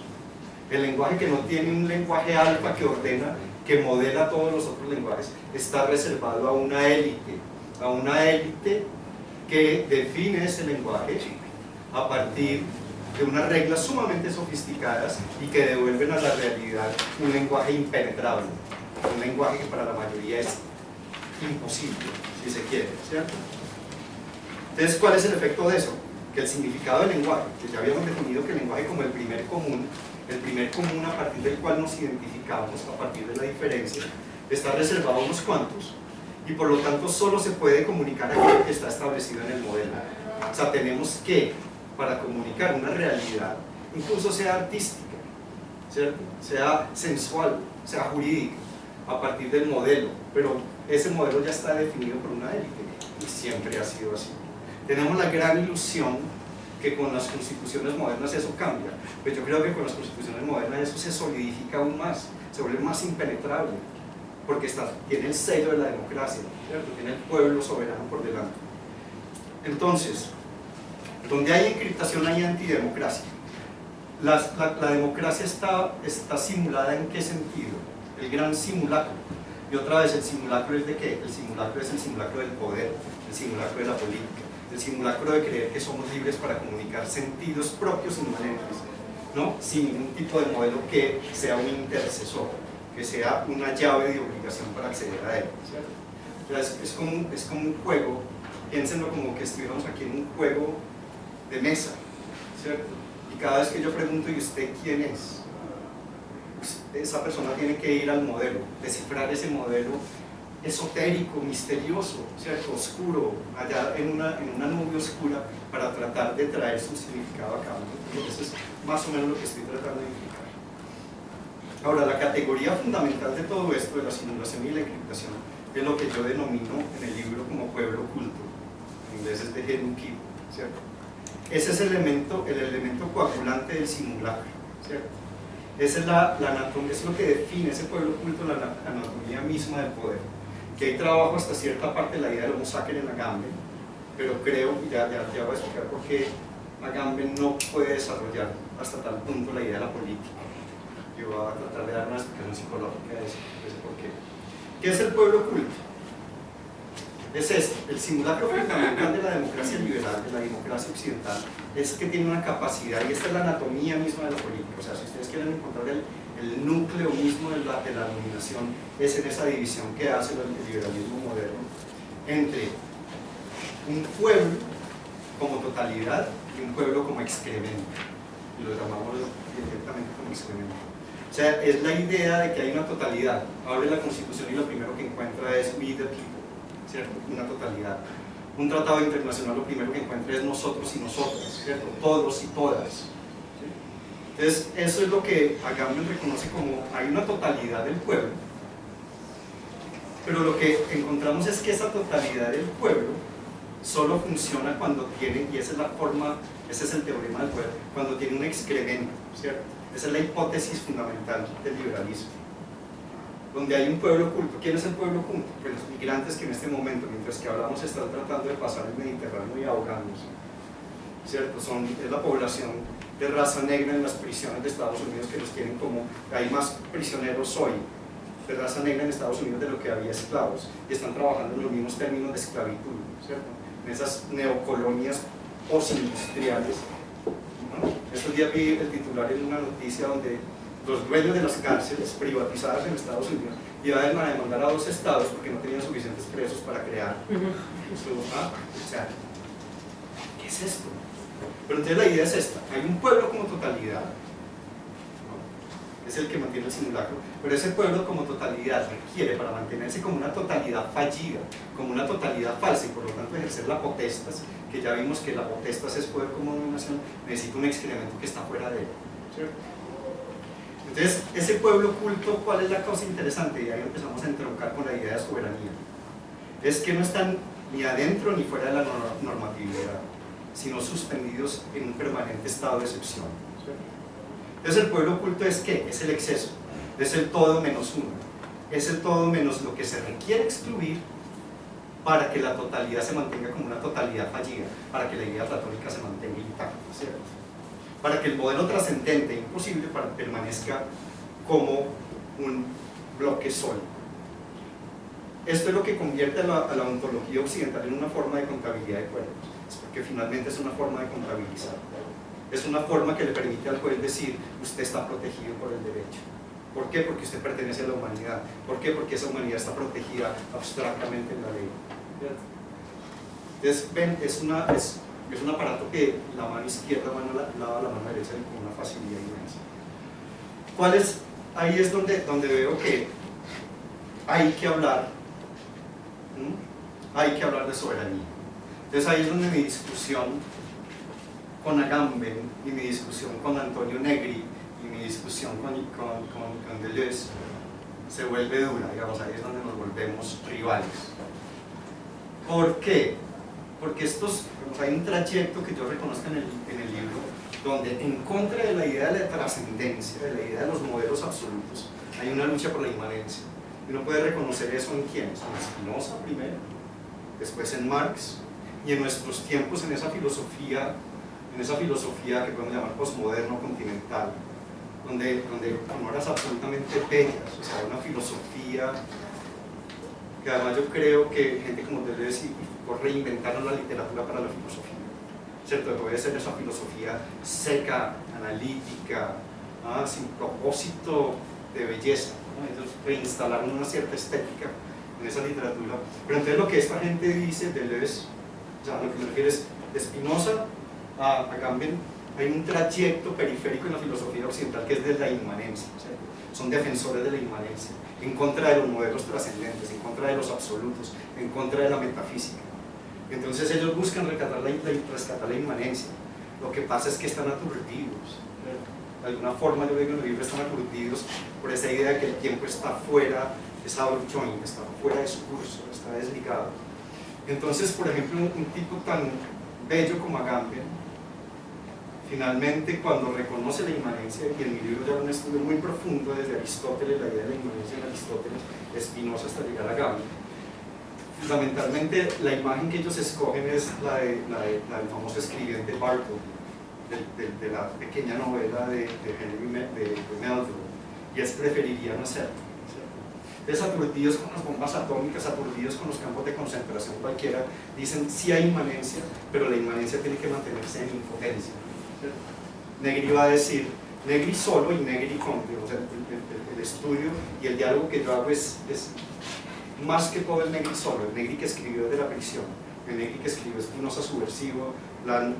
el lenguaje que no tiene un lenguaje alfa que ordena, que modela todos los otros lenguajes, está reservado a una élite que define ese lenguaje a partir de unas reglas sumamente sofisticadas y que devuelven a la realidad un lenguaje impenetrable, un lenguaje que para la mayoría es imposible, si se quiere, ¿cierto? Entonces, ¿cuál es el efecto de eso? Que el significado del lenguaje, que ya habíamos definido que el lenguaje como el primer común a partir del cual nos identificamos, a partir de la diferencia, está reservado a unos cuantos, y por lo tanto solo se puede comunicar aquello que está establecido en el modelo. O sea, tenemos que, para comunicar una realidad, incluso sea artística, ¿cierto? Sea sensual, sea jurídica, a partir del modelo, pero ese modelo ya está definido por una élite, y siempre ha sido así. Tenemos la gran ilusión que con las constituciones modernas eso cambia, pero yo creo que con las constituciones modernas eso se solidifica aún más, se vuelve más impenetrable, porque tiene el sello de la democracia, ¿cierto? Tiene el pueblo soberano por delante. Entonces, donde hay encriptación hay antidemocracia. La democracia está simulada ¿en qué sentido? El gran simulacro. Y otra vez, ¿el simulacro es de qué? El simulacro es el simulacro del poder, el simulacro de la política, el simulacro de creer que somos libres para comunicar sentidos propios inmanentes, ¿no? Sin ningún tipo de modelo que sea un intercesor, que sea una llave de obligación para acceder a él, ¿cierto? Entonces, es como un juego, piénsenlo como que estuviéramos aquí en un juego de mesa, ¿cierto? Y cada vez que yo pregunto, ¿y usted quién es? Esa persona tiene que ir al modelo, descifrar ese modelo esotérico, misterioso, ¿cierto? Oscuro, allá en una nube oscura, para tratar de traer su significado a cabo. Eso es más o menos lo que estoy tratando de indicar. Ahora, la categoría fundamental de todo esto, de la simulación y la encriptación, es lo que yo denomino en el libro como pueblo oculto, en inglés es de Hidden Keep, ¿cierto? Ese es el elemento coagulante del simulacro. ¿cierto? Esa es la anatomía, es lo que define ese pueblo oculto, la anatomía misma del poder. Que hay trabajo hasta cierta parte de la idea del Homo sapiens en Agamben, pero creo, y ya voy a explicar por qué Agamben no puede desarrollar hasta tal punto la idea de la política. Yo voy a tratar de dar una explicación psicológica de eso, por qué. ¿Qué es el pueblo oculto? Es esto, el simulacro fundamental de la democracia liberal, de la democracia occidental, es que tiene una capacidad, y esta es la anatomía misma de la política. O sea, si ustedes quieren encontrar el núcleo mismo de la dominación, es en esa división que hace el liberalismo moderno entre un pueblo como totalidad y un pueblo como excremento, y lo llamamos directamente como excremento. O sea, es la idea de que hay una totalidad. Abre la Constitución y lo primero que encuentra es we the people, ¿cierto? Una totalidad. Un tratado internacional lo primero que encuentra es nosotros y nosotras, ¿cierto? Todos y todas, ¿sí? Entonces, eso es lo que Agamben reconoce como hay una totalidad del pueblo, pero lo que encontramos es que esa totalidad del pueblo solo funciona cuando tiene, y esa es la forma, ese es el teorema del poder, cuando tiene un excremento, ¿cierto? Esa es la hipótesis fundamental del liberalismo. Donde hay un pueblo oculto. ¿Quién es el pueblo oculto? Pues los migrantes que en este momento, mientras que hablamos, están tratando de pasar el Mediterráneo y ahogándose, ¿cierto? Es la población de raza negra en las prisiones de Estados Unidos que los tienen como, hay más prisioneros hoy de raza negra en Estados Unidos de lo que había esclavos, y están trabajando en los mismos términos de esclavitud, ¿cierto? En esas neocolonias postindustriales, ¿no? Estos días vi el titular en una noticia donde los dueños de las cárceles privatizadas en Estados Unidos iban a demandar a 2 estados porque no tenían suficientes presos para crear o sea, ¿qué es esto? Pero entonces la idea es esta: hay un pueblo como totalidad, ¿no? Es el que mantiene el simulacro, pero ese pueblo como totalidad requiere, para mantenerse como una totalidad fallida, como una totalidad falsa, y por lo tanto ejercer la potestas, que ya vimos que la potestas es poder como dominación, necesita un excremento que está fuera de él, ¿cierto? Entonces, ese pueblo oculto, ¿cuál es la cosa interesante? Y ahí empezamos a entroncar con la idea de soberanía. Es que no están ni adentro ni fuera de la normatividad, sino suspendidos en un permanente estado de excepción. Entonces, el pueblo oculto es ¿qué? Es el exceso, es el todo menos uno, es el todo menos lo que se requiere excluir para que la totalidad se mantenga como una totalidad fallida, para que la idea platónica se mantenga intacta, ¿cierto? Para que el modelo trascendente e imposible permanezca como un bloque sólido. Esto es lo que convierte a la ontología occidental en una forma de contabilidad de cuerpos, porque finalmente es una forma de contabilizar. Es una forma que le permite al juez decir, usted está protegido por el derecho. ¿Por qué? Porque usted pertenece a la humanidad. ¿Por qué? Porque esa humanidad está protegida abstractamente en la ley. Entonces, ven, es un aparato que la mano izquierda lava la mano derecha con una facilidad inmensa. ¿Cuál es? Ahí es donde veo que hay que hablar, hay que hablar de soberanía. Entonces ahí es donde mi discusión con Agamben y mi discusión con Antonio Negri y mi discusión con Deleuze se vuelve dura, digamos, ahí es donde nos volvemos rivales. ¿Por qué? Porque hay un trayecto que yo reconozco en el libro, donde en contra de la idea de la trascendencia, de la idea de los modelos absolutos, hay una lucha por la inmanencia. Y uno puede reconocer eso en quiénes, en Spinoza primero, después en Marx, y en nuestros tiempos en esa filosofía que podemos llamar posmoderno continental, donde con horas absolutamente bellas, o sea, una filosofía que además yo creo que gente como Deleuze y Foucault reinventaron la literatura para la filosofía, ¿cierto? Puede ser esa filosofía seca, analítica, sin propósito de belleza, ¿no? Ellos reinstalaron una cierta estética en esa literatura. Pero entonces lo que esta gente dice, Deleuze, o sea, lo que me refiero es de Spinoza a Agamben, hay un trayecto periférico en la filosofía occidental que es de la inmanencia, ¿cierto? Son defensores de la inmanencia, en contra de los modelos trascendentes, en contra de los absolutos, en contra de la metafísica. Entonces ellos buscan rescatar la inmanencia. Lo que pasa es que están aturdidos, ¿cierto? De alguna forma, yo digo en el libro, están aturdidos por esa idea de que el tiempo está fuera, es out of joint, está fuera de su curso, está desligado. Entonces, por ejemplo, un tipo tan bello como Agamben finalmente cuando reconoce la inmanencia, y en mi libro ya un estudio muy profundo desde Aristóteles, la idea de la inmanencia en Aristóteles, Spinoza hasta llegar a Gambit, fundamentalmente la imagen que ellos escogen es la del famoso escribiente Bartleby, de la pequeña novela de Henry Melville, y es preferirían hacerlo. Entonces, aturdidos con las bombas atómicas, aturdidos con los campos de concentración cualquiera, dicen sí hay inmanencia, pero la inmanencia tiene que mantenerse en impotencia. Negri va a decir, Negri solo y Negri con, digamos, el estudio y el diálogo que yo hago es más que todo el Negri solo, el Negri que escribió desde la prisión, el Negri que escribió Spinoza subversivo, la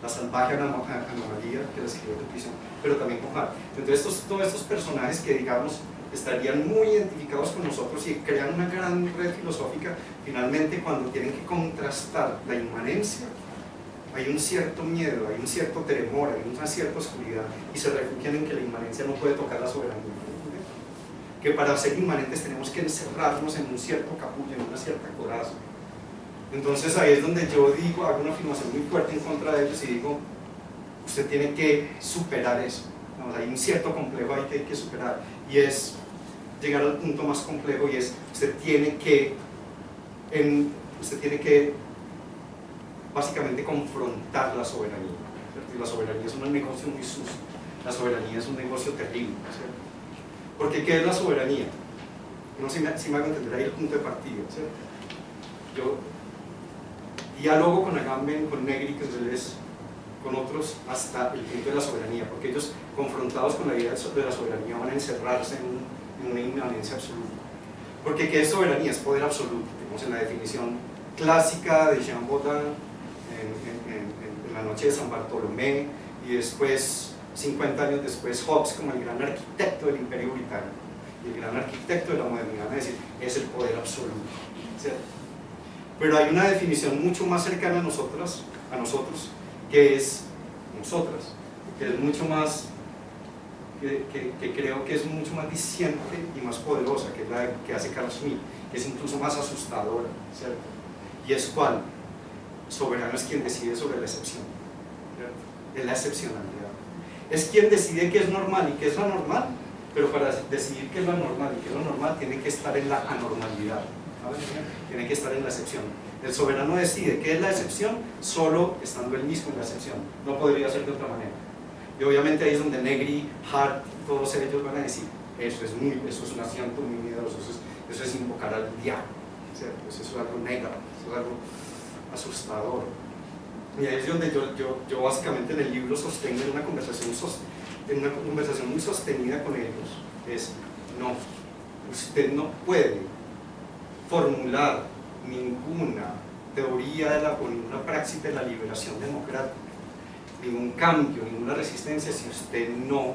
salvaje anomalía que la escribió de prisión, pero también con Hart. Entonces todos estos personajes que digamos estarían muy identificados con nosotros y crean una gran red filosófica, finalmente cuando tienen que contrastar la inmanencia, hay un cierto miedo, hay un cierto temor, hay una cierta oscuridad y se refugian en que la inmanencia no puede tocar la soberanía. Que para ser inmanentes tenemos que encerrarnos en un cierto capullo, en una cierta coraza. Entonces ahí es donde yo digo, hago una afirmación muy fuerte en contra de ellos y digo, usted tiene que superar eso. ¿No? Hay un cierto complejo ahí que hay que superar y es llegar al punto más complejo y es, usted tiene que básicamente confrontar la soberanía, ¿cierto? Y la soberanía es un negocio muy sucio, la soberanía es un negocio terrible, ¿cierto? Porque ¿qué es la soberanía? No sé si me hago entender ahí el punto de partida, ¿cierto? Yo diálogo con Agamben, con Negri, con otros hasta el punto de la soberanía, porque ellos confrontados con la idea de la soberanía van a encerrarse en una inmanencia absoluta. Porque ¿qué es soberanía? Es poder absoluto. Tenemos en la definición clásica de Jean Baudin en La noche de San Bartolomé, y después 50 años después Hobbes como el gran arquitecto del Imperio Británico y el gran arquitecto de la modernidad, es decir, es el poder absoluto, ¿cierto? Pero hay una definición mucho más cercana a nosotros, que es nosotras, que es mucho más, que creo que es mucho más diciente y más poderosa, que es la que hace Carl Schmitt, que es incluso más asustadora, ¿cierto? Y es cuál, soberano es quien decide sobre la excepción, ¿cierto? Es la excepcionalidad. Es quien decide qué es normal y qué es lo anormal, pero para decidir qué es lo anormal y qué es lo normal tiene que estar en la anormalidad, ¿sabes? Tiene que estar en la excepción. El soberano decide qué es la excepción solo estando él mismo en la excepción, no podría ser de otra manera. Y obviamente ahí es donde Negri, Hart, todos ellos van a decir, eso es un asiento muy miedoso, eso es invocar al diablo, ¿cierto? Eso es algo negro, eso es algo asustador. Y ahí es donde yo básicamente en el libro sostengo en una conversación muy sostenida con ellos, es, no, usted no puede formular ninguna teoría o ninguna praxis de la liberación democrática, ningún cambio, ninguna resistencia si usted no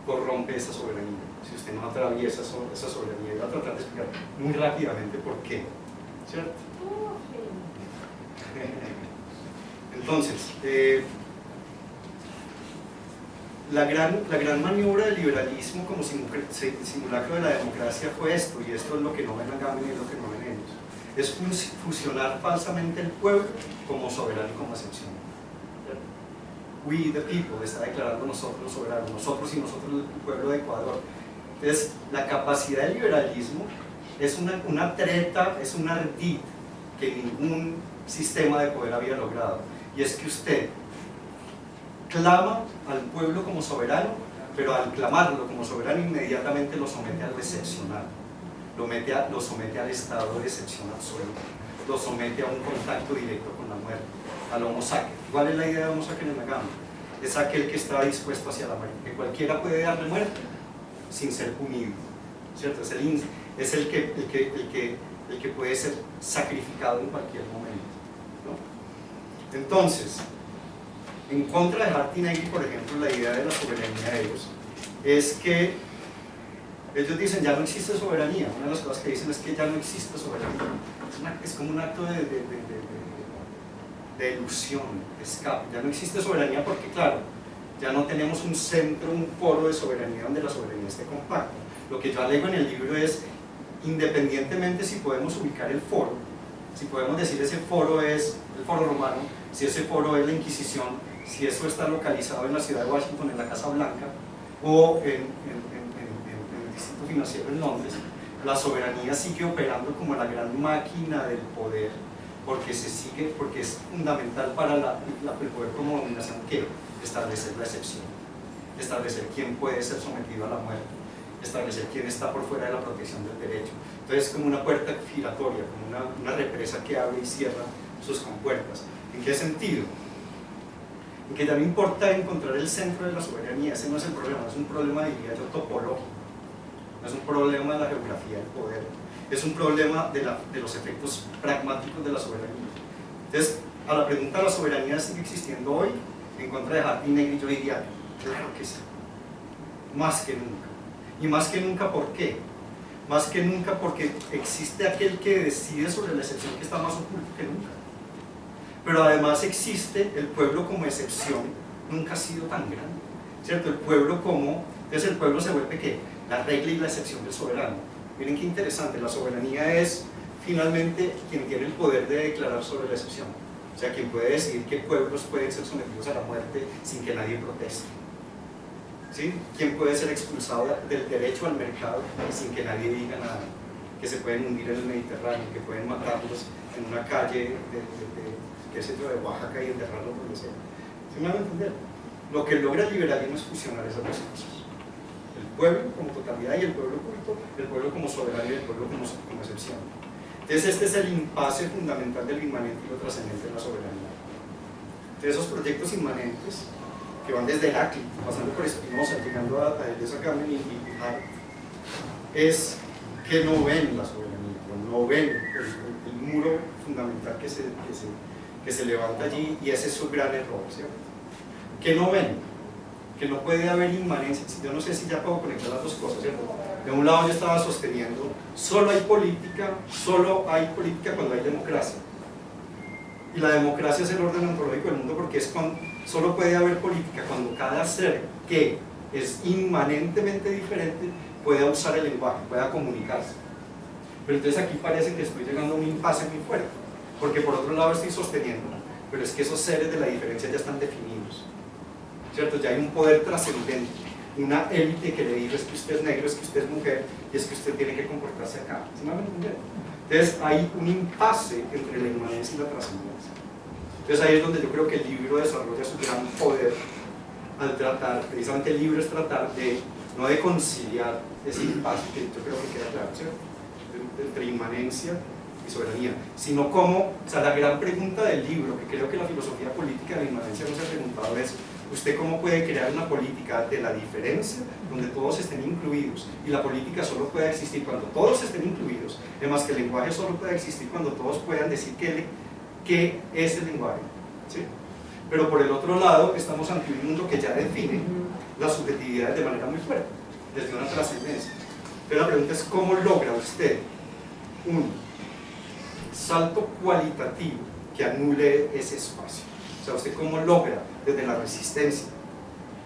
corrompe esa soberanía, si usted no atraviesa esa soberanía. Y voy a tratar de explicar muy rápidamente por qué, ¿cierto? Entonces, la gran maniobra del liberalismo como simulacro de la democracia fue esto, y esto es lo que no ven Agamben y es lo que no ven ellos, es fusionar falsamente el pueblo como soberano y como excepción. We the people, está declarando nosotros soberanos, nosotros y nosotros el pueblo de Ecuador. Entonces, la capacidad del liberalismo es una treta, es un ardid que ningún sistema de poder había logrado, y es que usted clama al pueblo como soberano, pero al clamarlo como soberano inmediatamente lo somete a lo excepcional, lo somete al estado de excepción absoluta, lo somete a un contacto directo con la muerte, al homo sacer. ¿Cuál es la idea de homo sacer en Agamben? Es aquel que está dispuesto hacia la muerte, que cualquiera puede darle muerte sin ser punido, ¿cierto? Es el que puede ser sacrificado en cualquier momento, ¿no? Entonces, en contra de Hart y Negri, por ejemplo, la idea de la soberanía de ellos es que ellos dicen ya no existe soberanía. Una de las cosas que dicen es que ya no existe soberanía. Es como un acto de ilusión, de escape. Ya no existe soberanía porque, claro, ya no tenemos un centro, un foro de soberanía donde la soberanía esté compacta. Lo que yo alego en el libro es, independientemente si podemos ubicar el foro, si podemos decir ese foro es el foro romano, si ese foro es la Inquisición, si eso está localizado en la ciudad de Washington, en la Casa Blanca, o en el Distrito Financiero en Londres, la soberanía sigue operando como la gran máquina del poder, porque es fundamental para el poder como dominación, que establecer la excepción, establecer quién puede ser sometido a la muerte, establecer quién está por fuera de la protección del derecho. Entonces es como una puerta giratoria, como una represa que abre y cierra sus compuertas. ¿En qué sentido? En que ya no importa encontrar el centro de la soberanía, ese no es el problema, es un problema, diría yo, topológico, no es un problema de la geografía del poder, es un problema de los efectos pragmáticos de la soberanía. Entonces, a la pregunta, ¿la soberanía sigue existiendo hoy? En contra de Hardy Negri, yo diría, claro que sí, más que nunca. Y más que nunca, ¿por qué? Más que nunca porque existe aquel que decide sobre la excepción, que está más oculto que nunca. Pero además existe el pueblo como excepción, nunca ha sido tan grande, ¿cierto? El pueblo como, entonces el pueblo se vuelve ¿qué? La regla y la excepción del soberano. Miren qué interesante, la soberanía es finalmente quien tiene el poder de declarar sobre la excepción, o sea, quien puede decidir qué pueblos pueden ser sometidos a la muerte sin que nadie proteste, ¿sí? Quien puede ser expulsado del derecho al mercado sin que nadie diga nada, que se pueden hundir en el Mediterráneo, que pueden matarlos en una calle qué sé yo, de Oaxaca y enterrarlos donde sea. ¿Sí me van a entender? Lo que logra el liberalismo es fusionar esas dos cosas: el pueblo como totalidad y el pueblo oculto, el pueblo como soberano y el pueblo como excepción. Entonces este es el impasse fundamental del inmanente y lo trascendente de la soberanía. Entonces esos proyectos inmanentes que van desde Heráclito, pasando por Spinoza, llegando a Deleuze, Agamben y Hart, es que no ven la soberanía, no ven el muro fundamental que se levanta allí, y ese es su gran error, ¿cierto? Que no ven, que no puede haber inmanencia. Yo no sé si ya puedo conectar las dos cosas, ¿cierto? De un lado yo estaba sosteniendo, solo hay política cuando hay democracia. Y la democracia es el orden ontológico del mundo, porque solo puede haber política cuando cada ser que es inmanentemente diferente pueda usar el lenguaje, pueda comunicarse. Pero entonces aquí parece que estoy llegando a un impasse muy fuerte, porque por otro lado estoy sosteniendo, pero es que esos seres de la diferencia ya están definidos, ¿cierto? Ya hay un poder trascendente, una élite que le dice: es que usted es negro, es que usted es mujer, y es que usted tiene que comportarse acá. ¿Sí me van a entender? Entonces hay un impasse entre la inmanencia y la trascendencia. Entonces ahí es donde yo creo que el libro desarrolla su gran poder al tratar, precisamente el libro es tratar no de conciliar ese impasse, que yo creo que queda claro, ¿cierto? Entre inmanencia y soberanía, sino como, o sea, la gran pregunta del libro, que creo que la filosofía política de la inmanencia no se ha preguntado, es: ¿usted cómo puede crear una política de la diferencia donde todos estén incluidos? Y la política solo puede existir cuando todos estén incluidos, además que el lenguaje solo puede existir cuando todos puedan decir qué es el lenguaje, ¿sí? Pero por el otro lado estamos ante un mundo que ya define las subjetividades de manera muy fuerte, desde una trascendencia. Pero la pregunta es: ¿cómo logra usted un salto cualitativo que anule ese espacio? O sea, ¿usted cómo logra desde la resistencia?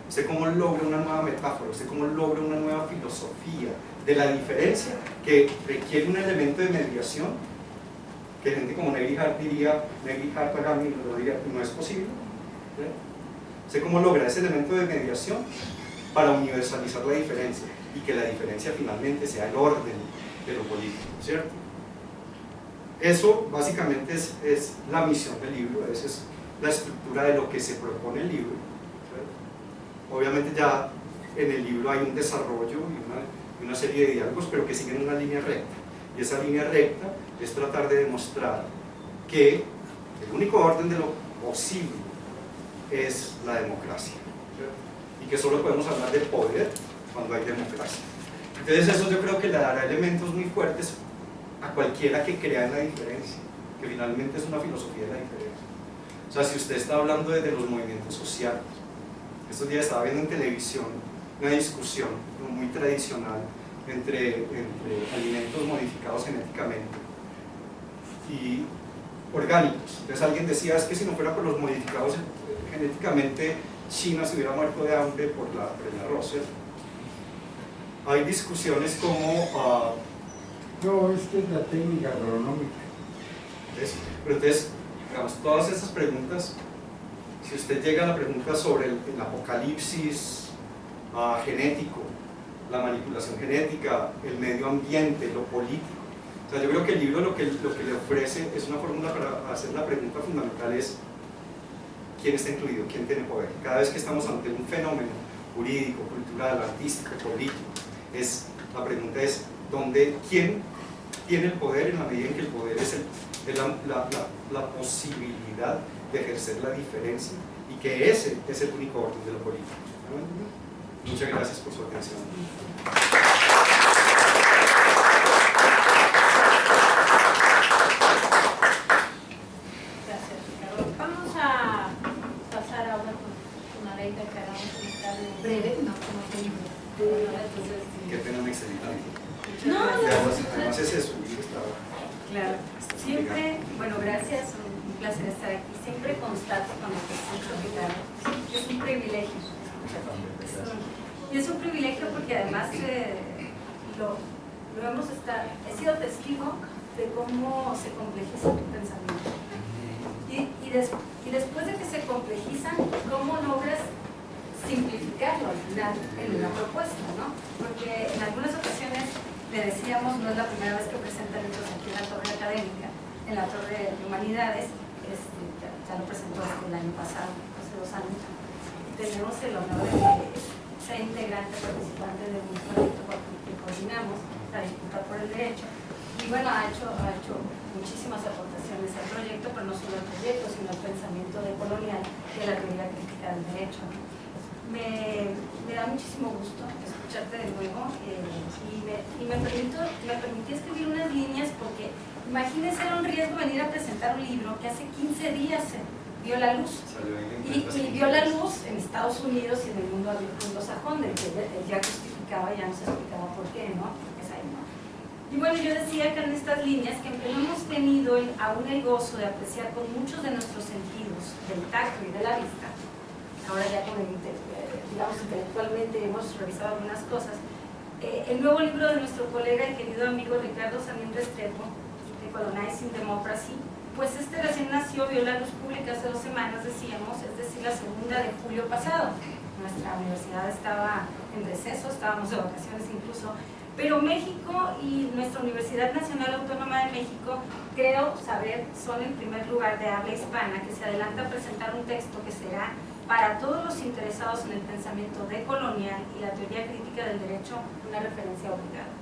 ¿Usted cómo logra una nueva metáfora? ¿Usted cómo logra una nueva filosofía de la diferencia que requiere un elemento de mediación? Que gente como Negri Hart Agamben lo diría: no es posible. ¿Usted cómo logra ese elemento de mediación para universalizar la diferencia y que la diferencia finalmente sea el orden de lo político, ¿cierto? Eso básicamente es la misión del libro, esa es la estructura de lo que se propone el libro, ¿cierto? Obviamente ya en el libro hay un desarrollo y una serie de diálogos, pero que siguen una línea recta, y esa línea recta es tratar de demostrar que el único orden de lo posible es la democracia, ¿cierto? Y que solo podemos hablar de poder cuando hay democracia. Entonces eso yo creo que le dará elementos muy fuertes a cualquiera que crea en la diferencia, que finalmente es una filosofía de la diferencia. O sea, si usted está hablando de los movimientos sociales, estos días estaba viendo en televisión una discusión muy tradicional entre alimentos modificados genéticamente y orgánicos. Entonces alguien decía: es que si no fuera por los modificados genéticamente, China se hubiera muerto de hambre por el arroz, ¿cierto? Hay discusiones como no, es que es la técnica agronómica. Pero entonces, digamos, todas esas preguntas, si usted llega a la pregunta sobre el apocalipsis genético, la manipulación genética, el medio ambiente, lo político, o sea, yo creo que el libro lo que le ofrece es una fórmula para hacer la pregunta fundamental es ¿quién está incluido? ¿Quién tiene poder? Cada vez que estamos ante un fenómeno jurídico, cultural, artístico, político, la pregunta es ¿quién tiene el poder en la medida en que el poder es la posibilidad de ejercer la diferencia y que ese es el único orden de lo político? ¿No? Muchas gracias por su atención. Gracias, Ricardo. Vamos a pasar ahora con Aleida, que hagamos un comentario breve, no como siempre. Qué pena me excedí tanto. No, Además ese es su libro, estaba... Claro, siempre, bueno, gracias, un placer estar aquí. Siempre constato cuando te escucho, Ricardo, es un privilegio. Y es un privilegio porque además he sido testigo de cómo se complejiza tu pensamiento. Y después de que se complejizan, cómo logras simplificarlo al final en una propuesta, ¿no? Porque en algunas ocasiones le decíamos, no es la primera vez que presenta libros aquí en la Torre Académica, en la Torre de Humanidades, ya lo presentó el año pasado, hace 2 años. Tenemos el honor de ser integrante, participante de un proyecto que coordinamos, la Disputa por el Derecho, y bueno, ha hecho muchísimas aportaciones al proyecto, pero no solo al proyecto, sino al pensamiento decolonial y a la teoría crítica del derecho. Me da muchísimo gusto escucharte de nuevo y me permitió escribir unas líneas porque imagínense, era un riesgo venir a presentar un libro que hace 15 días vio la luz y vio la luz en Estados Unidos y en el mundo anglosajón, del que él ya justificaba, ya nos explicaba por qué, ¿no? Es ahí, ¿no? Y bueno, yo decía que en estas líneas que aunque no hemos tenido aún el gozo de apreciar con muchos de nuestros sentidos, del tacto y de la vista, ahora ya digamos intelectualmente hemos revisado algunas cosas, el nuevo libro de nuestro colega y querido amigo Ricardo Sanín Restrepo, Decolonizing Democracy, pues recién nació, vio la luz pública hace 2 semanas, decíamos, es decir, la 2 de julio pasado. Nuestra universidad estaba en receso, estábamos de vacaciones incluso, pero México y nuestra Universidad Nacional Autónoma de México, creo saber, son el primer lugar de habla hispana que se adelanta a presentar un texto que será para todos los interesados en el pensamiento decolonial y la teoría crítica del derecho una referencia obligada.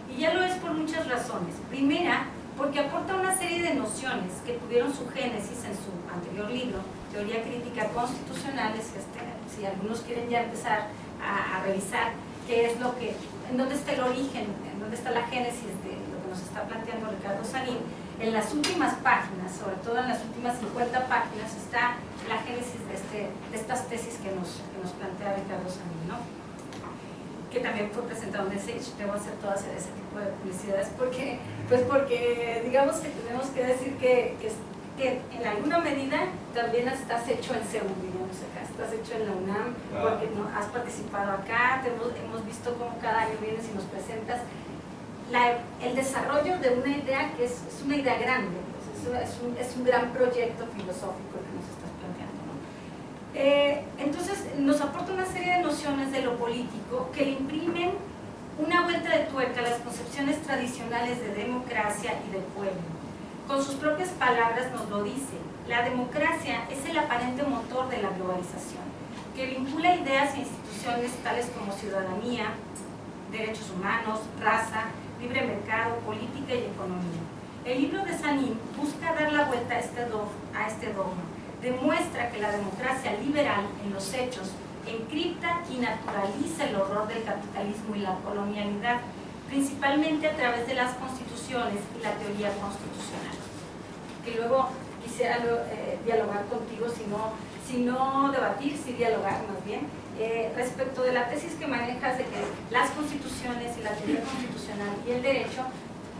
Y ya lo es por muchas razones. Primera, porque aporta una serie de nociones que tuvieron su génesis en su anterior libro, Teoría Crítica Constitucional, si algunos quieren ya empezar a revisar qué es en dónde está el origen, en dónde está la génesis de lo que nos está planteando Ricardo Sanín. En las últimas páginas, sobre todo en las últimas 50 páginas, está la génesis de estas tesis que nos plantea Ricardo Sanín, ¿no? Que también fue presentado en SH. Debo hacer todas ese tipo de publicidades porque digamos que tenemos que decir que en alguna medida también estás hecho en CEU, digamos acá, estás hecho en la UNAM, porque has participado acá, hemos visto cómo cada año vienes y nos presentas el desarrollo de una idea que es una idea grande, pues es un gran proyecto filosófico que nos estás planteando, ¿no? Entonces nos aporta una serie de nociones de lo político que le imprimen una vuelta de tuerca a las concepciones tradicionales de democracia y del pueblo. Con sus propias palabras nos lo dice: la democracia es el aparente motor de la globalización, que vincula ideas e instituciones tales como ciudadanía, derechos humanos, raza, libre mercado, política y economía. El libro de Sanín busca dar la vuelta a este dogma. Demuestra que la democracia liberal en los hechos encripta y naturaliza el horror del capitalismo y la colonialidad, principalmente a través de las constituciones y la teoría constitucional. Que luego quisiera dialogar contigo, si no debatir, si dialogar más bien, respecto de la tesis que manejas de que las constituciones y la teoría constitucional y el derecho,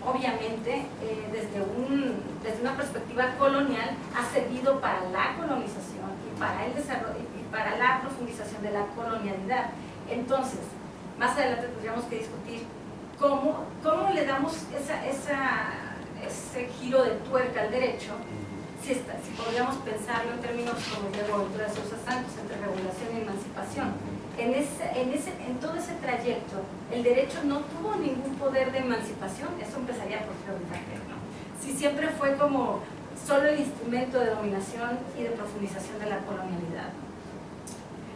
obviamente, desde una perspectiva colonial, ha servido para la colonización y para el desarrollo y para la profundización de la colonialidad. Entonces, más adelante tendríamos que discutir cómo le damos ese giro de tuerca al derecho, si podríamos pensarlo en términos como Diego Ventura de Sousa Santos, entre regulación y emancipación. En todo ese trayecto, el derecho no tuvo ningún poder de emancipación, eso empezaría por preguntar, ¿no? Si siempre fue como solo el instrumento de dominación y de profundización de la colonialidad.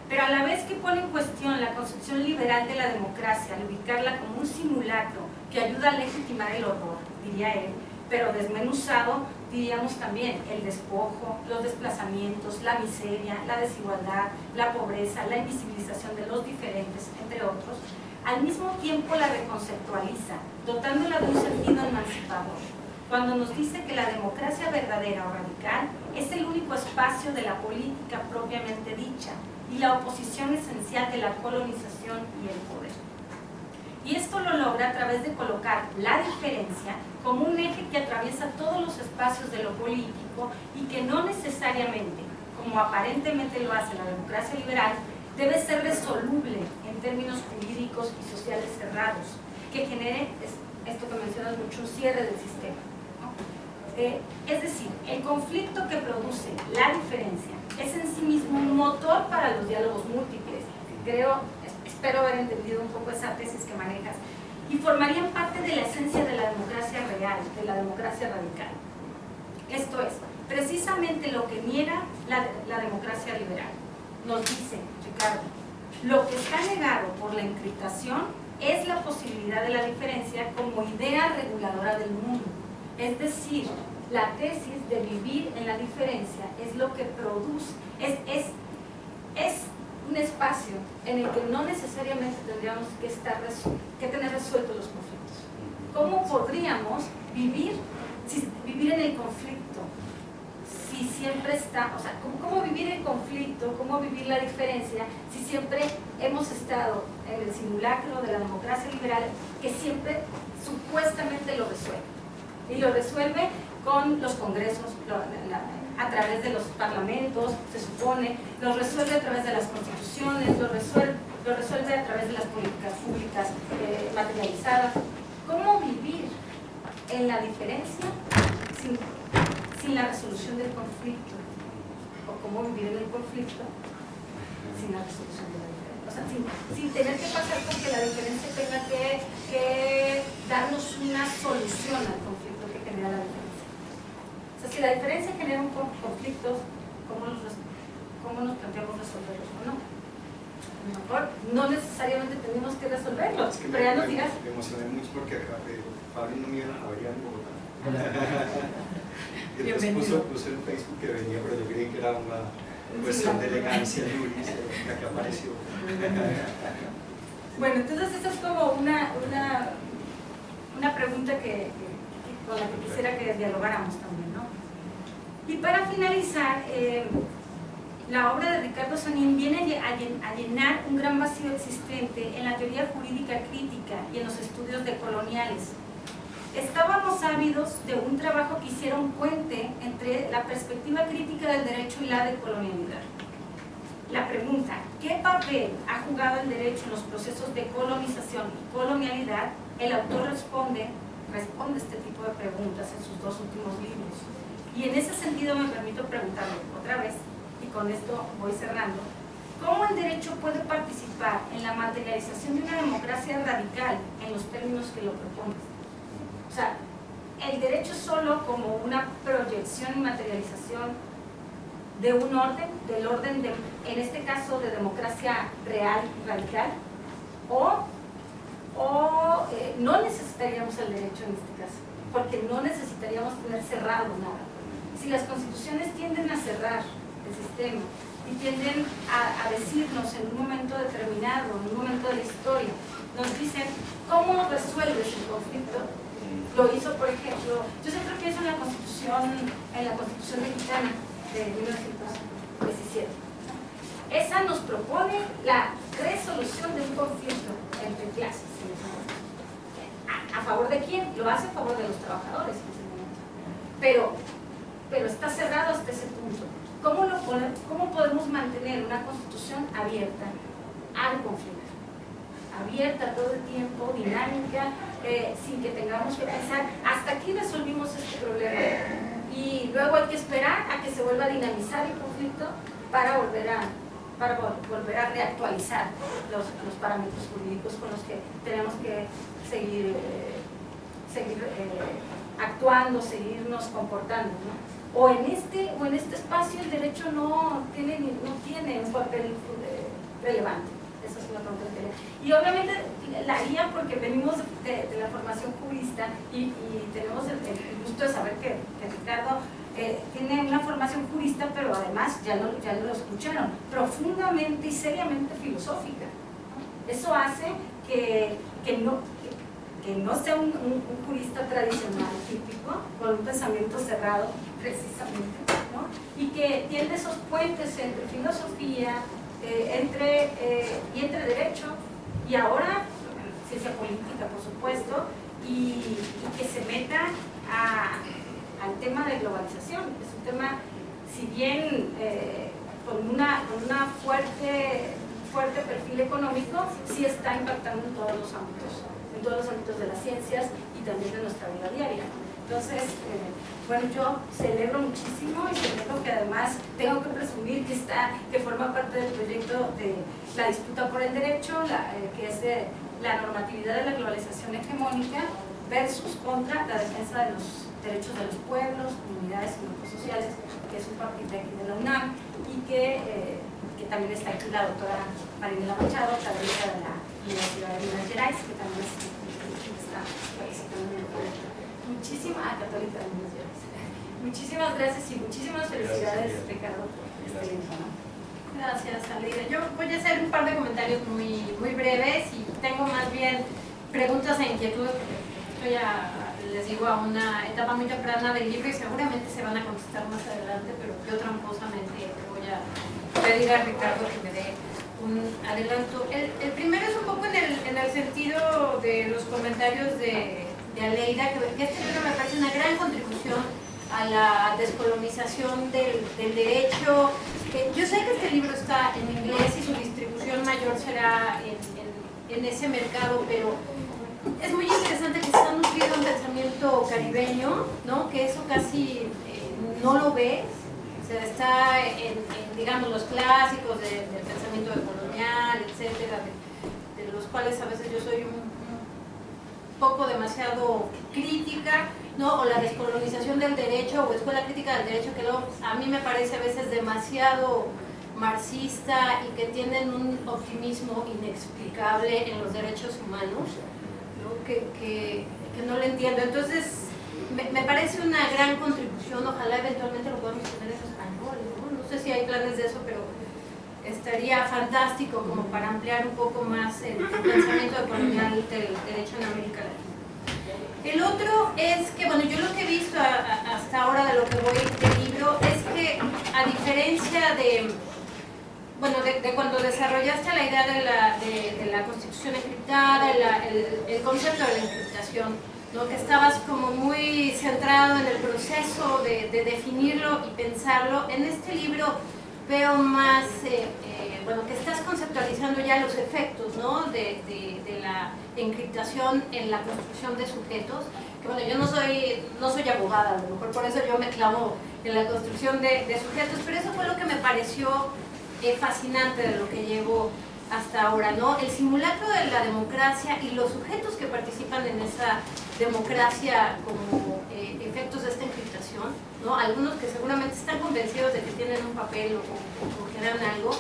Pero a la vez que pone en cuestión la concepción liberal de la democracia, al ubicarla como un simulacro que ayuda a legitimar el horror, diría él, pero desmenuzado, diríamos también el despojo, los desplazamientos, la miseria, la desigualdad, la pobreza, la invisibilización de los diferentes, entre otros, al mismo tiempo la reconceptualiza, dotándola de un sentido emancipador, cuando nos dice que la democracia verdadera o radical es el único espacio de la política propiamente dicha y la oposición esencial de la colonización y el poder. Y esto lo logra a través de colocar la diferencia como un eje que atraviesa todos los espacios de lo político y que no necesariamente, como aparentemente lo hace la democracia liberal, debe ser resoluble en términos jurídicos y sociales cerrados, que genere, esto que mencionas mucho, un cierre del sistema, ¿no? Es decir, el conflicto que produce la diferencia es en sí mismo un motor para los diálogos múltiples. Espero haber entendido un poco esa tesis que manejas, y formarían parte de la esencia de la democracia real, de la democracia radical. Esto es, precisamente lo que niega la democracia liberal. Nos dice Ricardo, lo que está negado por la encriptación es la posibilidad de la diferencia como idea reguladora del mundo. Es decir, la tesis de vivir en la diferencia es lo que produce, es un espacio en el que no necesariamente tendríamos que tener resueltos los conflictos. ¿Cómo podríamos vivir en el conflicto si siempre está, o sea, cómo vivir el conflicto, cómo vivir la diferencia si siempre hemos estado en el simulacro de la democracia liberal que siempre supuestamente lo resuelve? Y lo resuelve con los congresos, a través de los parlamentos, se supone, lo resuelve a través de las constituciones, lo resuelve a través de las políticas públicas materializadas. ¿Cómo vivir en la diferencia sin la resolución del conflicto? ¿O cómo vivir en el conflicto sin la resolución de la diferencia? O sea, sin tener que pasar por que la diferencia tenga que darnos una solución al conflicto que genera la diferencia. O sea, si la diferencia genera un conflicto, ¿cómo nos planteamos resolverlo o no? A lo mejor no necesariamente tenemos que resolverlo, Es que pero ya nos dirás. Me emocioné mucho porque acá Pablo no me iba a ver en Bogotá. Y entonces puso en Facebook que venía, pero yo creí que era una cuestión de elegancia de Luis, la que apareció. Bueno, entonces esa es como una pregunta con la que quisiera que dialogáramos también, ¿no? Y para finalizar, la obra de Ricardo Sanín viene a llenar un gran vacío existente en la teoría jurídica crítica y en los estudios decoloniales. Estábamos ávidos de un trabajo que hiciera un puente entre la perspectiva crítica del derecho y la decolonialidad. La pregunta, ¿qué papel ha jugado el derecho en los procesos de colonización y colonialidad? El autor responde este tipo de preguntas en sus dos últimos libros. Y en ese sentido me permito preguntarle otra vez, y con esto voy cerrando, ¿cómo el derecho puede participar en la materialización de una democracia radical en los términos que lo propones? O sea, el derecho solo como una proyección y materialización de un orden, del orden de, en este caso, de democracia real y radical, o no necesitaríamos el derecho en este caso, porque no necesitaríamos tener cerrado nada. Si las constituciones tienden a cerrar el sistema y tienden a decirnos en un momento determinado, en un momento de la historia, nos dicen cómo resuelves el conflicto. Lo hizo, por ejemplo, yo siempre pienso en la Constitución mexicana de 1917. Esa nos propone la resolución de un conflicto entre clases. ¿A favor de quién? Lo hace a favor de los trabajadores en ese momento. Pero está cerrado hasta ese punto. ¿Cómo podemos mantener una constitución abierta al conflicto? Abierta todo el tiempo, dinámica, sin que tengamos que pensar, hasta aquí resolvimos este problema. Y luego hay que esperar a que se vuelva a dinamizar el conflicto para volver a reactualizar los parámetros jurídicos con los que tenemos que seguir actuando, seguirnos comportando, ¿no? O en este espacio el derecho no tiene un papel relevante. Esa es una pregunta que quería. Y obviamente la haría porque venimos de la formación jurista y tenemos el gusto de saber que Ricardo tiene una formación jurista, pero además, ya lo escucharon, profundamente y seriamente filosófica, ¿no? Eso hace que no sea un jurista tradicional, típico, con un pensamiento cerrado, precisamente, ¿no? Y que tiende esos puentes entre filosofía, entre derecho, y ahora ciencia política, por supuesto, y que se meta al tema de globalización. Es un tema, si bien con una fuerte perfil económico, sí está impactando en todos los ámbitos de las ciencias y también de nuestra vida diaria. Entonces, bueno, yo celebro muchísimo y celebro que además tengo que presumir que forma parte del proyecto de la disputa por el derecho, que es la normatividad de la globalización hegemónica versus contra la defensa de los derechos de los pueblos, comunidades y grupos sociales, que es un partido de aquí de la UNAM, y que también está aquí la doctora Marinela Machado, académica de la Universidad de Minas Gerais, que también está participando en el proyecto. Católica de Minas Gerais. Muchísimas gracias y muchísimas felicidades, Ricardo, por este evento, ¿no? Gracias, Aleida. Yo voy a hacer un par de comentarios muy breves y tengo más bien preguntas e inquietudes, porque estoy les digo, a una etapa muy temprana del libro y seguramente se van a contestar más adelante, pero yo tramposamente voy a pedir a Ricardo que me dé un adelanto. El primero es un poco en el sentido de los comentarios de Aleida, que este libro me parece una gran contribución a la descolonización del derecho. Yo sé que este libro está en inglés y su distribución mayor será en ese mercado, pero es muy interesante que está nutrido un pensamiento caribeño, ¿no? Que eso casi no lo ves. O sea, está digamos, los clásicos del pensamiento colonial, etcétera, de los cuales a veces yo soy un poco demasiado crítica, ¿no? O la descolonización del derecho o escuela crítica del derecho, que a mí me parece a veces demasiado marxista y que tienen un optimismo inexplicable en los derechos humanos, ¿no? Que no lo entiendo. Entonces me parece una gran contribución, ojalá eventualmente lo podamos tener en español, ¿no? No sé si hay planes de eso, pero estaría fantástico como para ampliar un poco más el pensamiento colonial del derecho en América Latina. El otro es que, bueno, yo lo que he visto hasta ahora de lo que voy del libro es que, a diferencia de cuando desarrollaste la idea de la constitución encriptada, el concepto de la encriptación, ¿no? Que estabas como muy centrado en el proceso de definirlo y pensarlo, en este libro veo más, que estás conceptualizando ya los efectos, ¿no? de la encriptación en la construcción de sujetos, que bueno, yo no soy abogada, a lo mejor por eso yo me clavo en la construcción de sujetos, pero eso fue lo que me pareció fascinante de lo que llevo hasta ahora, ¿no? El simulacro de la democracia y los sujetos que participan en esa democracia como efectos de esta encriptación, ¿no? Algunos que seguramente están convencidos de que tienen un papel o que harán algo,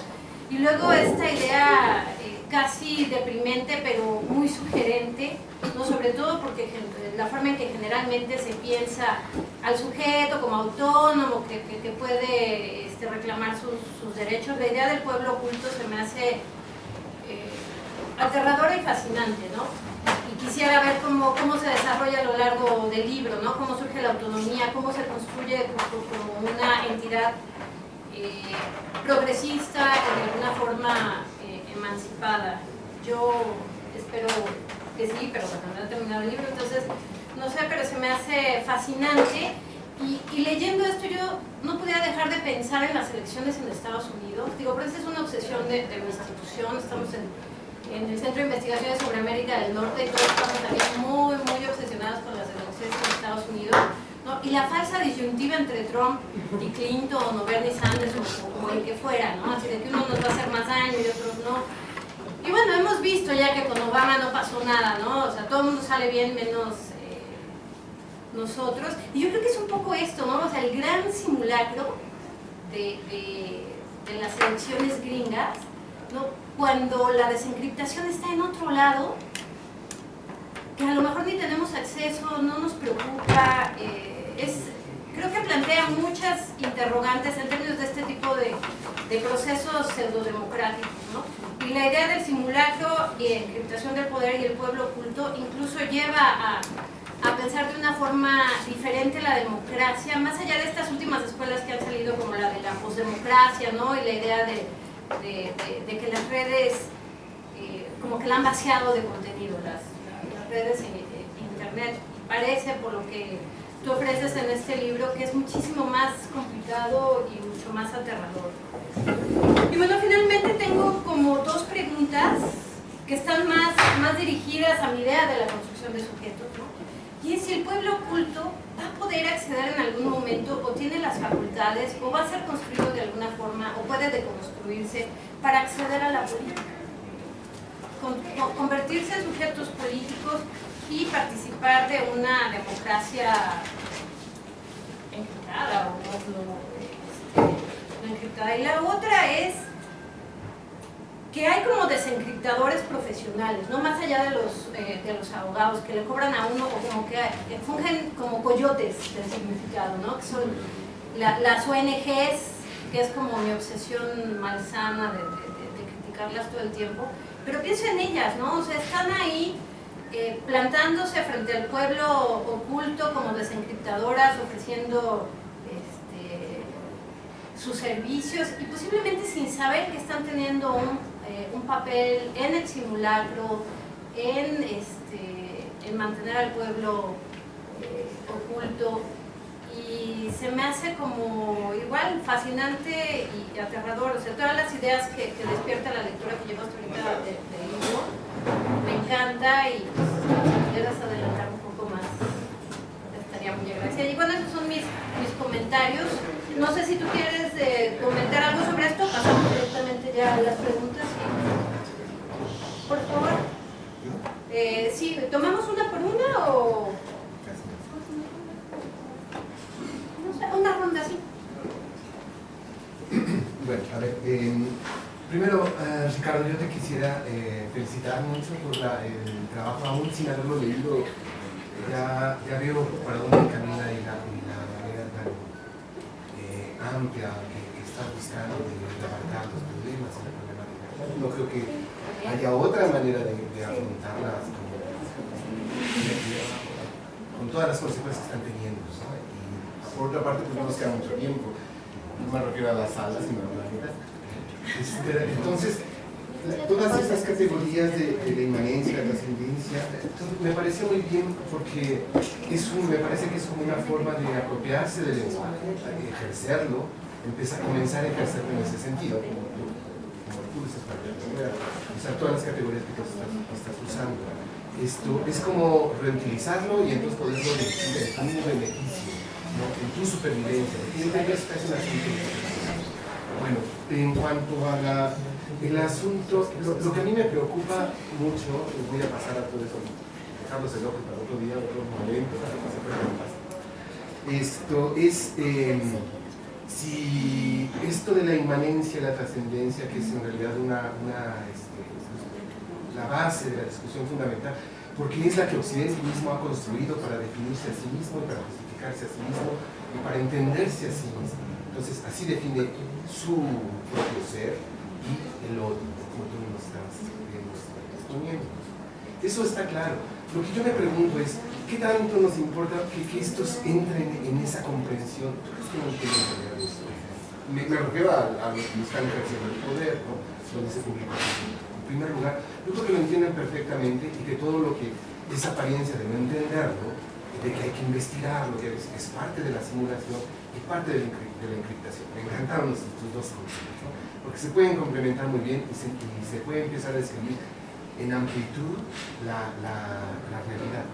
y luego esta idea casi deprimente pero muy sugerente, ¿no? Sobre todo porque la forma en que generalmente se piensa al sujeto como autónomo que puede reclamar sus derechos. La idea del pueblo oculto se me hace aterradora y fascinante, ¿no? Y quisiera ver cómo se desarrolla a lo largo del libro, ¿no? Cómo surge la autonomía, cómo se construye como una entidad progresista y de alguna forma emancipada. Yo espero que sí, pero bueno, no he terminado el libro, entonces no sé, pero se me hace fascinante. Y leyendo esto yo no podía dejar de pensar en las elecciones en Estados Unidos. Digo, pero esa es una obsesión de mi institución. Estamos en el Centro de Investigaciones sobre América del Norte, y todos estamos aquí muy, muy obsesionados con las elecciones en Estados Unidos, ¿no? Y la falsa disyuntiva entre Trump y Clinton o Bernie Sanders o el que fuera, ¿no? Así de que uno nos va a hacer más daño y otros no. Y bueno, hemos visto ya que con Obama no pasó nada, ¿no? O sea, todo el mundo sale bien menos nosotros. Y yo creo que es un poco esto, ¿no? O sea, el gran simulacro de las elecciones gringas, ¿no? Cuando la desencriptación está en otro lado, que a lo mejor ni tenemos acceso, no nos preocupa, creo que plantea muchas interrogantes en términos de este tipo de procesos pseudodemocráticos, ¿no? Y la idea del simulacro y encriptación del poder y el pueblo oculto incluso lleva a pensar de una forma diferente la democracia, más allá de estas últimas escuelas que han salido como la de la posdemocracia, ¿no? Y la idea de que las redes como que la han vaciado de contenido, las redes en internet. Parece, por lo que tú ofreces en este libro, que es muchísimo más complicado y mucho más aterrador. Y bueno, finalmente tengo como dos preguntas que están más dirigidas a mi idea de la construcción de sujetos, ¿no? Y es si el pueblo oculto va a poder acceder en algún momento, o tiene las facultades, o va a ser construido de alguna forma, o puede deconstruirse para acceder a la política. Convertirse en sujetos políticos y participar de una democracia encriptada o no encriptada. Y la otra es que hay como desencriptadores profesionales, ¿no? Más allá de los abogados que le cobran a uno, o como que fungen como coyotes del significado, ¿no? Que son las ONGs, que es como mi obsesión malsana de criticarlas todo el tiempo, pero pienso en ellas, ¿no? O sea, están ahí plantándose frente al pueblo oculto como desencriptadoras, ofreciendo sus servicios, y posiblemente sin saber que están teniendo un papel en el simulacro, en mantener al pueblo oculto. Y se me hace como igual fascinante y aterrador, o sea, todas las ideas que despierta la lectura que llevas ahorita del libro, me encanta, y pues, si quieres adelantar un poco más, estaría muy agradecida. Y bueno, esos son mis comentarios. No sé si tú quieres comentar algo sobre esto, pasamos directamente ya a las preguntas. Por favor. Sí, ¿tomamos una por una o...? Una ronda así. Bueno, a ver, primero, Ricardo, yo te quisiera felicitar mucho por el trabajo, aún sin haberlo leído. Ya veo para dónde camina y la manera tan amplia que estás buscando de apartar los problemas y la problemática. No creo que haya otra manera de afrontarlas con todas las consecuencias que están teniendo, ¿no? Por otra parte, pues no nos queda mucho tiempo, no me refiero a las salas, sino a la mitad. Entonces, todas estas categorías de la inmanencia, la trascendencia, me parece muy bien, porque me parece que es como una forma de apropiarse del lenguaje, de ejercerlo, comenzar a ejercerlo en ese sentido, como tú dices, para usar todas las categorías que tú estás usando. Esto es como reutilizarlo y entonces poderlo decir en tu beneficio, ¿no? En tu supervivencia. Es un asunto. Bueno, en cuanto a el asunto, lo que a mí me preocupa mucho, voy a pasar a todo eso, dejarlos el ojo para otro día, otro momento, para que se pueda pasar. Esto es, si esto de la inmanencia, la trascendencia, que es en realidad la base de la discusión fundamental, porque es la que Occidente mismo ha construido para definirse a sí mismo y para justificarse a sí mismo y para entenderse a sí mismo. Entonces, así define su propio ser y el otro, como tú nos estás exponiendo. Eso está claro. Lo que yo me pregunto es, ¿qué tanto nos importa que estos entren en esa comprensión? ¿Tú crees que no entienden eso? Me refiero a los que están ejerciendo el poder, ¿no? Donde se publica. En primer lugar, yo creo que lo entienden perfectamente, y que todo lo que es apariencia de no entenderlo, de que hay que investigarlo, que es parte de la simulación y parte de la encriptación. Me encantaron tus dos conceptos, ¿no? Porque se pueden complementar muy bien y se puede empezar a describir en amplitud la realidad.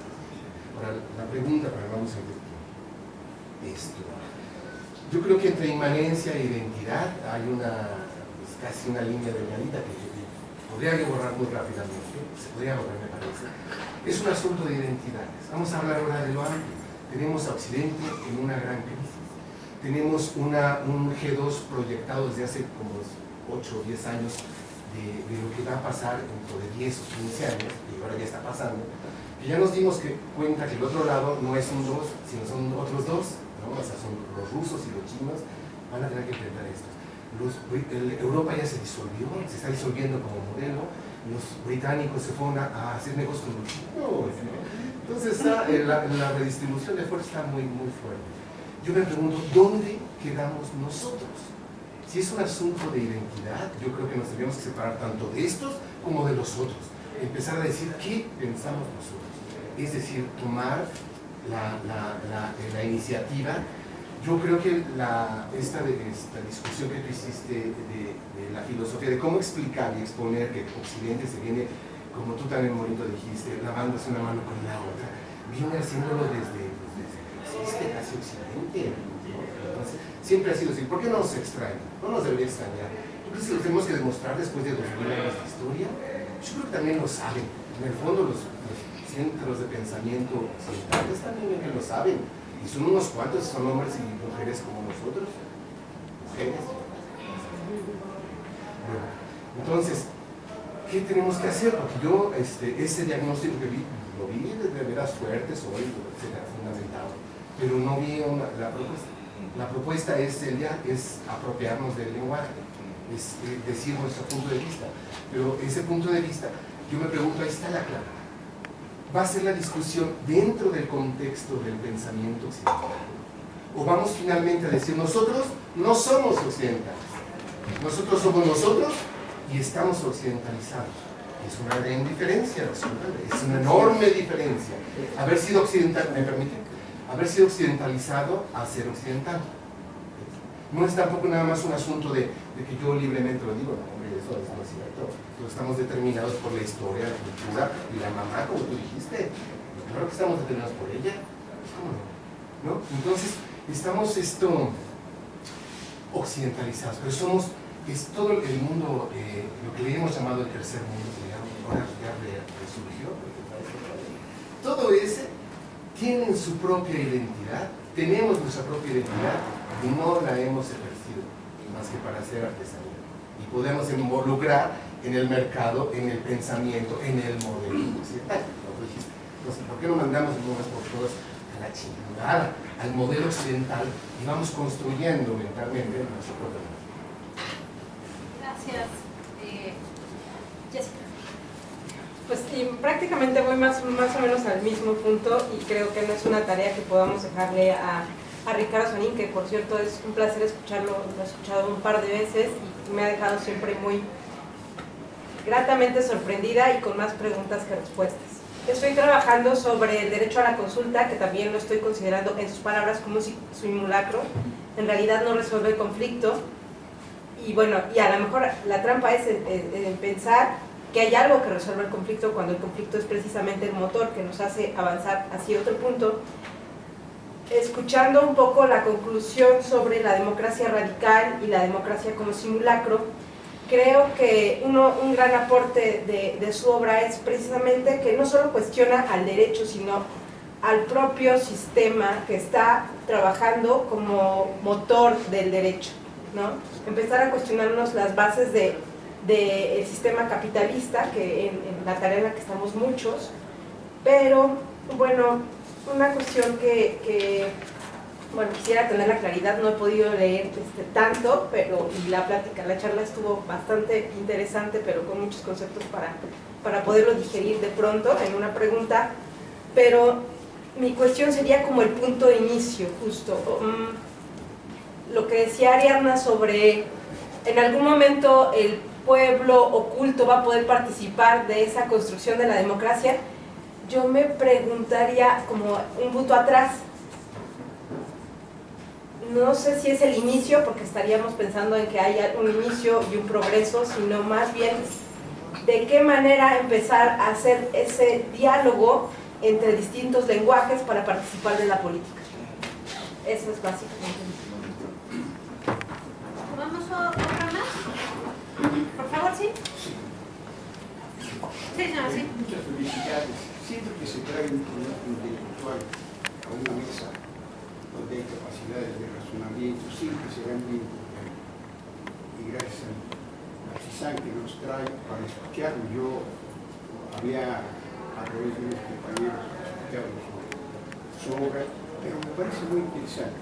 Ahora, la pregunta, pero vamos a ver esto. Yo creo que entre inmanencia e identidad hay pues casi una línea delgadita que podría borrar muy rápidamente, se podría borrar, me parece. Es un asunto de identidades. Vamos a hablar ahora de lo amplio. Tenemos a Occidente en una gran crisis. Tenemos un G2 proyectado desde hace como 8 o 10 años de lo que va a pasar dentro de 10 o 15 años, y ahora ya está pasando, que ya nos dimos cuenta que el otro lado no es un 2, sino son otros 2, ¿no? O sea, son los rusos y los chinos, van a tener que enfrentar esto. Europa ya se disolvió, se está disolviendo como modelo, los británicos se fueron a hacer negocios con los chinos, ¿no? Entonces la redistribución de fuerza está muy, muy fuerte. Yo me pregunto, ¿dónde quedamos nosotros? Si es un asunto de identidad, yo creo que nos debemos separar tanto de estos como de los otros. Empezar a decir qué pensamos nosotros. Es decir, tomar la iniciativa. Yo creo que esta discusión que tú hiciste de la filosofía, de cómo explicar y exponer que Occidente se viene, como tú también bonito dijiste, lavándose una mano con la otra, viene haciéndolo desde existe casi Occidente, ¿no? Entonces, siempre ha sido así. ¿Por qué no nos extraña? No nos debería extrañar. ¿Tú crees que lo tenemos que demostrar después de 2000 años de historia? Yo creo que también lo saben. En el fondo, los centros de pensamiento occidentales también que lo saben. Y son unos cuantos, son hombres y mujeres como nosotros. Mujeres. Bueno, entonces, ¿qué tenemos que hacer? Porque yo, ese diagnóstico que vi, lo vi de veras fuerte, sólido, etcétera, fundamentado. Pero no vi la propuesta. La propuesta es apropiarnos del lenguaje, es decir nuestro punto de vista. Pero ese punto de vista, yo me pregunto, ahí está la clave. ¿Va a ser la discusión dentro del contexto del pensamiento occidental? ¿O vamos finalmente a decir, nosotros no somos occidentales? Nosotros somos nosotros y estamos occidentalizados. Es una gran diferencia, es una enorme diferencia. Haber sido occidental, ¿me permite? Haber sido occidentalizado a ser occidental. No es tampoco nada más un asunto de que yo libremente lo digo, no, hombre, eso no es cierto. Todos estamos determinados por la historia, la cultura y la mamá, como tú dijiste. Claro que estamos determinados por ella. ¿Cómo no? Entonces, estamos occidentalizados, pero es todo el mundo, lo que le hemos llamado el tercer mundo, que ahora ya resurgió, todo ese tienen su propia identidad, tenemos nuestra propia identidad y no la hemos ejercido más que para hacer artesanía. Y podemos involucrar en el mercado, en el pensamiento, en el modelo occidental. Entonces, ¿por qué no mandamos de una vez por todas a la chingada, al modelo occidental y vamos construyendo mentalmente nuestro propio modelo? Gracias. Jessica. Pues y prácticamente voy más o menos al mismo punto y creo que no es una tarea que podamos dejarle a Ricardo Sonín, que por cierto es un placer escucharlo, lo he escuchado un par de veces y me ha dejado siempre muy gratamente sorprendida y con más preguntas que respuestas. Estoy trabajando sobre el derecho a la consulta, que también lo estoy considerando en sus palabras como un simulacro. En realidad no resuelve el conflicto y bueno, y a lo mejor la trampa es en pensar que hay algo que resuelve el conflicto cuando el conflicto es precisamente el motor que nos hace avanzar hacia otro punto. Escuchando un poco la conclusión sobre la democracia radical y la democracia como simulacro, creo que un gran aporte de su obra es precisamente que no solo cuestiona al derecho, sino al propio sistema que está trabajando como motor del derecho, ¿no? Empezar a cuestionarnos las bases del sistema capitalista, que en la tarea en la que estamos muchos, pero bueno, una cuestión que bueno, quisiera tener la claridad, no he podido leer tanto, pero y la charla estuvo bastante interesante, pero con muchos conceptos para poderlo digerir de pronto en una pregunta, pero mi cuestión sería como el punto de inicio, justo. Lo que decía Ariadna sobre en algún momento el pueblo oculto va a poder participar de esa construcción de la democracia, yo me preguntaría como un punto atrás, no sé si es el inicio, porque estaríamos pensando en que haya un inicio y un progreso, sino más bien de qué manera empezar a hacer ese diálogo entre distintos lenguajes para participar de la política. Eso es básicamente. ¿Vamos a otra más? Por favor, sí. Sí, señora, sí. Muchas felicidades. Siento que se trae un producto intelectual a una mesa donde hay capacidades de razonamiento, siempre serán muy importantes. Y gracias a Cizán que nos trae para escucharlo. Yo había, a través de unos compañeros, escuchado su obra, pero me parece muy interesante.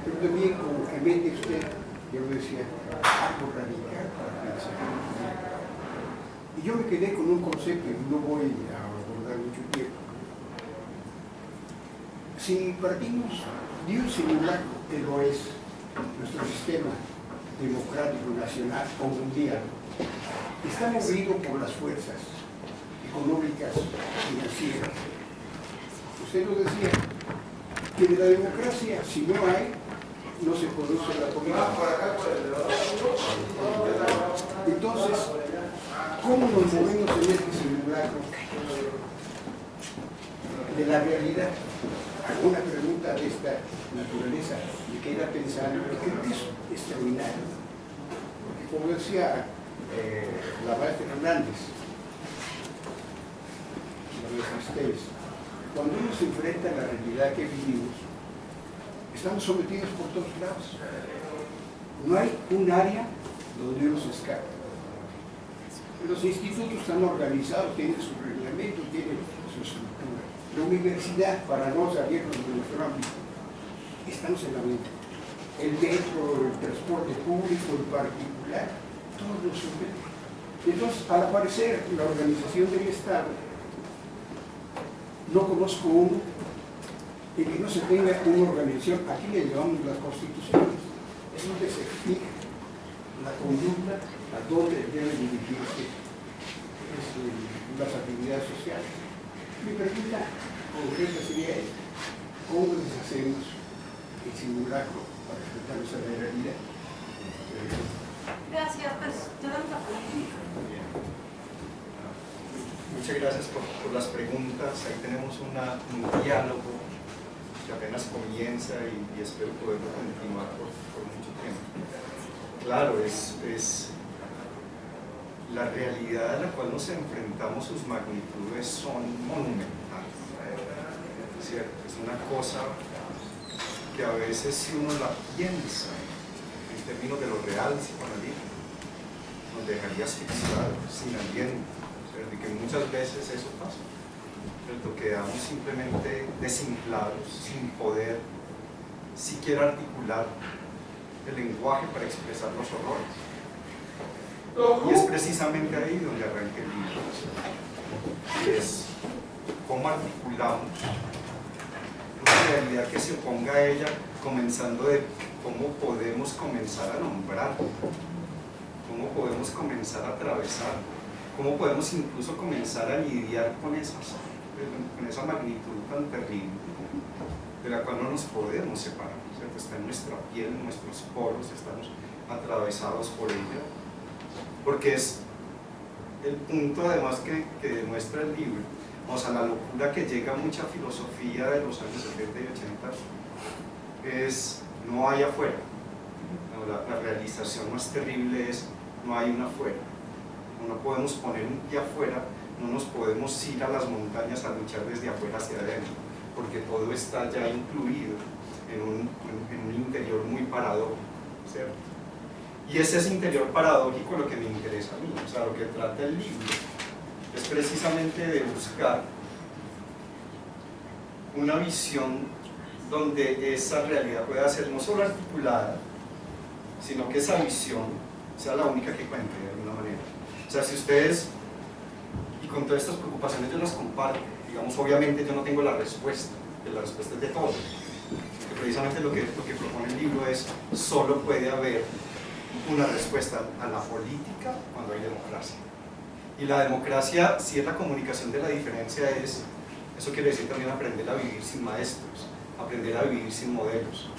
Pero también, como que mete usted, yo le decía, algo radical para pensar. Y yo me quedé con un concepto, y no voy a abordar mucho tiempo. Si partimos de un simulacro que lo es nuestro sistema democrático nacional o mundial, está movido por las fuerzas económicas, financieras. Usted lo decía, que de la democracia, si no hay, no se produce la política. Entonces, ¿cómo nos movemos en este simulacro de la realidad? Alguna pregunta de esta naturaleza me queda pensando, que creo que es extraordinario. Porque como decía la maestra Hernández, ustedes, cuando uno se enfrenta a la realidad que vivimos, estamos sometidos por todos lados. No hay un área donde uno se escape. Los institutos están organizados, tienen su reglamento, tienen su estructura. La universidad, para no salirnos de nuestro ámbito, estamos en la mente. El metro, el transporte público, el particular, todos los someten. Entonces, al aparecer la organización del Estado, no conozco uno en que no se tenga una organización. Aquí le llamamos las constituciones. Es donde se fija la conducta a dónde deben dirigirse las actividades sociales. Mi pregunta concreta sería esta: ¿cómo deshacemos el simulacro para enfrentarnos a la realidad? Gracias, pues te damos la palabra. Muchas gracias por las preguntas. Ahí tenemos un diálogo que apenas comienza y espero poderlo continuar por mucho tiempo. Claro, es la realidad a la cual nos enfrentamos, sus magnitudes son monumentales, ¿cierto? Es una cosa que a veces, si uno la piensa en términos de lo real psicoanalítico, nos dejaría asfixiados, sin aliento, ¿cierto? Y que muchas veces eso pasa, ¿cierto? Quedamos simplemente desinflados, sin poder siquiera articular el lenguaje para expresar los horrores. Y es precisamente ahí donde arranca el libro. Es cómo articulamos una realidad que se oponga a ella, comenzando de cómo podemos comenzar a nombrar, cómo podemos comenzar a atravesar, cómo podemos incluso comenzar a lidiar con esa magnitud tan terrible de la cual no nos podemos separar, ¿cierto? Está en nuestra piel, en nuestros poros, estamos atravesados por ella, porque es el punto además que demuestra el libro. O sea, la locura que llega a mucha filosofía de los años 70 y 80 es: no hay afuera. La realización más terrible es: no hay un afuera. No podemos poner un pie afuera, no nos podemos ir a las montañas a luchar desde afuera hacia adentro, porque todo está ya incluido en un interior muy paradójico, ¿cierto? Y es ese interior paradójico lo que me interesa a mí. O sea, lo que trata el libro es precisamente de buscar una visión donde esa realidad pueda ser no solo articulada, sino que esa visión sea la única que cuente de alguna manera. O sea, si ustedes, y con todas estas preocupaciones yo las comparto, digamos, obviamente yo no tengo la respuesta es de todos, que precisamente lo que propone el libro es: solo puede haber una respuesta a la política cuando hay democracia. Y la democracia, si es la comunicación de la diferencia, eso quiere decir también aprender a vivir sin maestros, aprender a vivir sin modelos.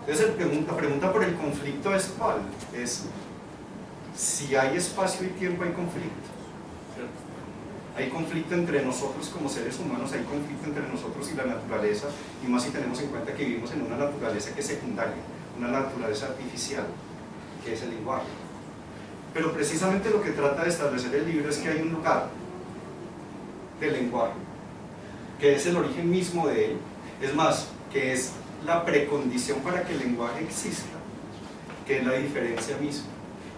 Entonces la pregunta por el conflicto es ¿cuál? Es si hay espacio y tiempo hay conflicto, ¿cierto? Hay conflicto entre nosotros como seres humanos, hay conflicto entre nosotros y la naturaleza, y más si tenemos en cuenta que vivimos en una naturaleza que es secundaria, una naturaleza artificial, que es el lenguaje. Pero precisamente lo que trata de establecer el libro es que hay un lugar del lenguaje, que es el origen mismo de él, es más, que es la precondición para que el lenguaje exista, que es la diferencia misma.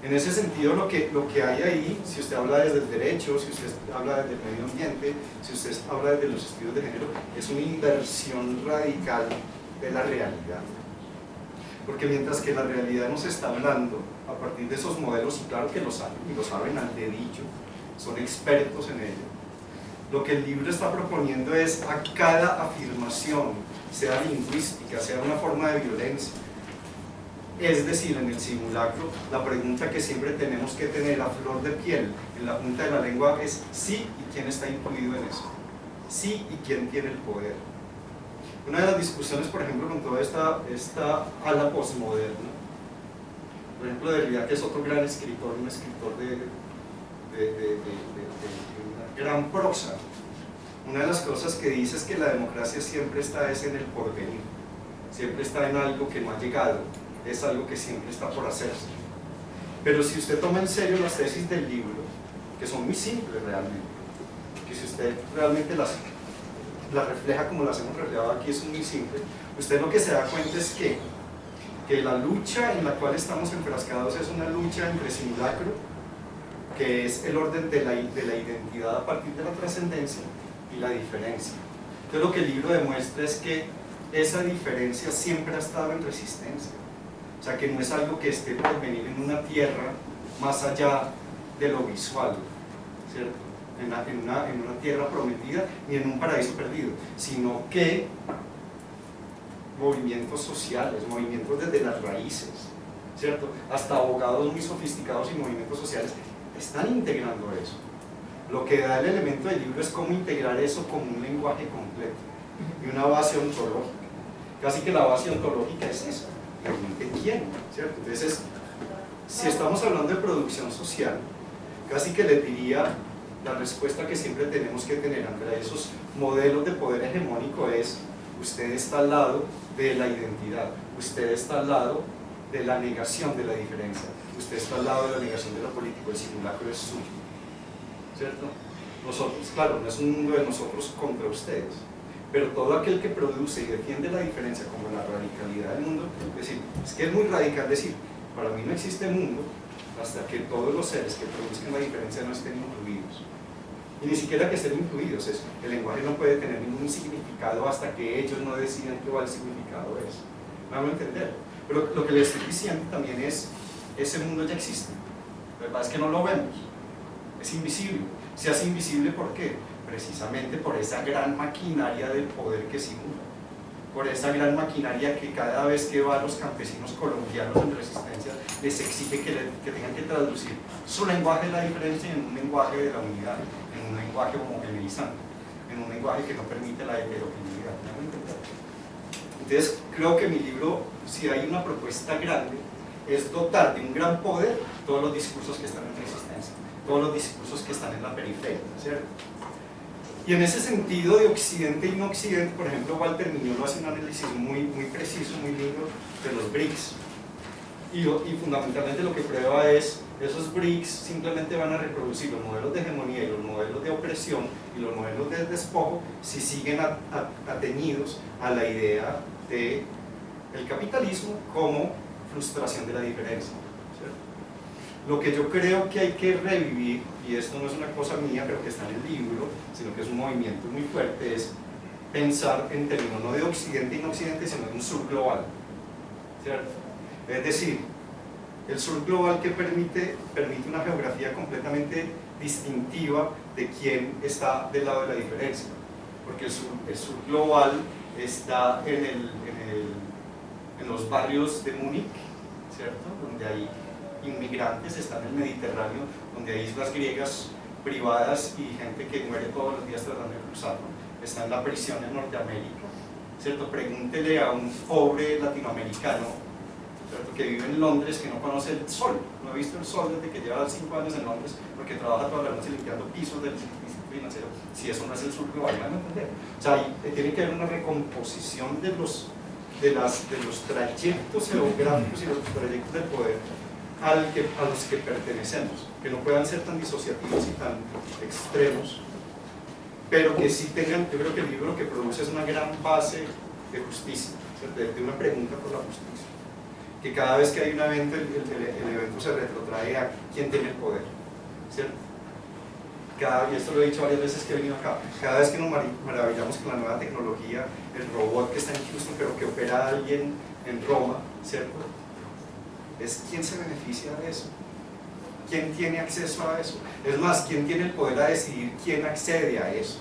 En ese sentido, lo que hay ahí, si usted habla desde el derecho, si usted habla desde el medio ambiente, si usted habla desde los estudios de género, es una inversión radical de la realidad. Porque mientras que la realidad nos está hablando a partir de esos modelos, y claro que lo saben, y lo saben al dedillo, son expertos en ello, lo que el libro está proponiendo es a cada afirmación, sea lingüística, sea una forma de violencia, es decir, en el simulacro, la pregunta que siempre tenemos que tener a flor de piel en la punta de la lengua es sí y quién está incluido en eso, sí y quién tiene el poder. Una de las discusiones, por ejemplo, con toda esta ala postmoderna, por ejemplo, Derrida, que es otro gran escritor, un escritor de una gran prosa, una de las cosas que dice es que la democracia siempre está en el porvenir, siempre está en algo que no ha llegado, es algo que siempre está por hacerse. Pero si usted toma en serio las tesis del libro, que son muy simples realmente, que si usted realmente las refleja como las hemos reflejado aquí, es muy simple, usted lo que se da cuenta es que la lucha en la cual estamos enfrascados es una lucha entre simulacro, que es el orden de la identidad a partir de la trascendencia, y la diferencia. Entonces lo que el libro demuestra es que esa diferencia siempre ha estado en resistencia. O sea, que no es algo que esté por venir en una tierra más allá de lo visual, ¿cierto? En una tierra prometida ni en un paraíso perdido, sino que movimientos sociales, movimientos desde las raíces, ¿cierto? Hasta abogados muy sofisticados y movimientos sociales están integrando eso. Lo que da el elemento del libro es cómo integrar eso como un lenguaje completo y una base ontológica. Casi que la base ontológica es esa. ¿De quién? ¿Cierto? Entonces, si estamos hablando de producción social, casi que le diría la respuesta que siempre tenemos que tener ante esos modelos de poder hegemónico es: usted está al lado de la identidad, usted está al lado de la negación de la diferencia, usted está al lado de la negación de lo político, el simulacro es suyo, ¿cierto? Nosotros, claro, no es un mundo de nosotros contra ustedes, pero todo aquel que produce y defiende la diferencia como la radicalidad del mundo, es que es muy radical decir, para mí no existe mundo hasta que todos los seres que produzcan la diferencia no estén incluidos. Y ni siquiera que estén incluidos, el lenguaje no puede tener ningún significado hasta que ellos no decidan cuál significado es. ¿Me hago entender? Pero lo que les estoy diciendo también es, ese mundo ya existe. Lo que pasa es que no lo vemos, es invisible. Se hace invisible, ¿por qué? Precisamente por esa gran maquinaria del poder que simula, por esa gran maquinaria que cada vez que va a los campesinos colombianos en resistencia les exige que tengan que traducir su lenguaje de la diferencia en un lenguaje de la unidad, en un lenguaje homogeneizante, en un lenguaje que no permite la heterogeneidad. Entonces creo que mi libro, si hay una propuesta grande, es dotar de un gran poder todos los discursos que están en resistencia, todos los discursos que están en la periferia, ¿cierto? Y en ese sentido de occidente y no occidente, por ejemplo, Walter Mignolo hace un análisis muy preciso, muy lindo de los BRICS. Y fundamentalmente lo que prueba es, esos BRICS simplemente van a reproducir los modelos de hegemonía y los modelos de opresión y los modelos de despojo si siguen atañidos a la idea del capitalismo como frustración de la diferencia. Lo que yo creo que hay que revivir, y esto no es una cosa mía, pero que está en el libro, sino que es un movimiento muy fuerte, es pensar en términos no de occidente y no occidente, sino de un sur global, ¿cierto? Es decir, el sur global que permite una geografía completamente distintiva de quién está del lado de la diferencia, porque el sur global está en los barrios de Múnich, ¿cierto? Donde hay inmigrantes, está en el Mediterráneo, donde hay islas griegas privadas y gente que muere todos los días tratando de cruzarlo. Está en la prisión en Norteamérica, ¿cierto? Pregúntele a un pobre latinoamericano ¿cierto? Que vive en Londres, que no conoce el sol, no ha visto el sol desde que lleva 5 años en Londres, porque trabaja toda la noche limpiando pisos del distrito financiero. Si eso no es el sur global, ¿me van a entender? O sea, tiene que haber una recomposición de los trayectos geográficos y los trayectos del poder a los que pertenecemos, que no puedan ser tan disociativos y tan extremos, pero que sí tengan. Yo creo que el libro lo que produce es una gran base de justicia, de una pregunta por la justicia, que cada vez que hay un evento, el evento se retrotrae a quién tiene el poder, ¿cierto? Y esto lo he dicho varias veces que he venido acá, cada vez que nos maravillamos con la nueva tecnología, el robot que está en Houston pero que opera a alguien en Roma, ¿cierto? Es quién se beneficia de eso, quién tiene acceso a eso, es más, quién tiene el poder a decidir quién accede a eso.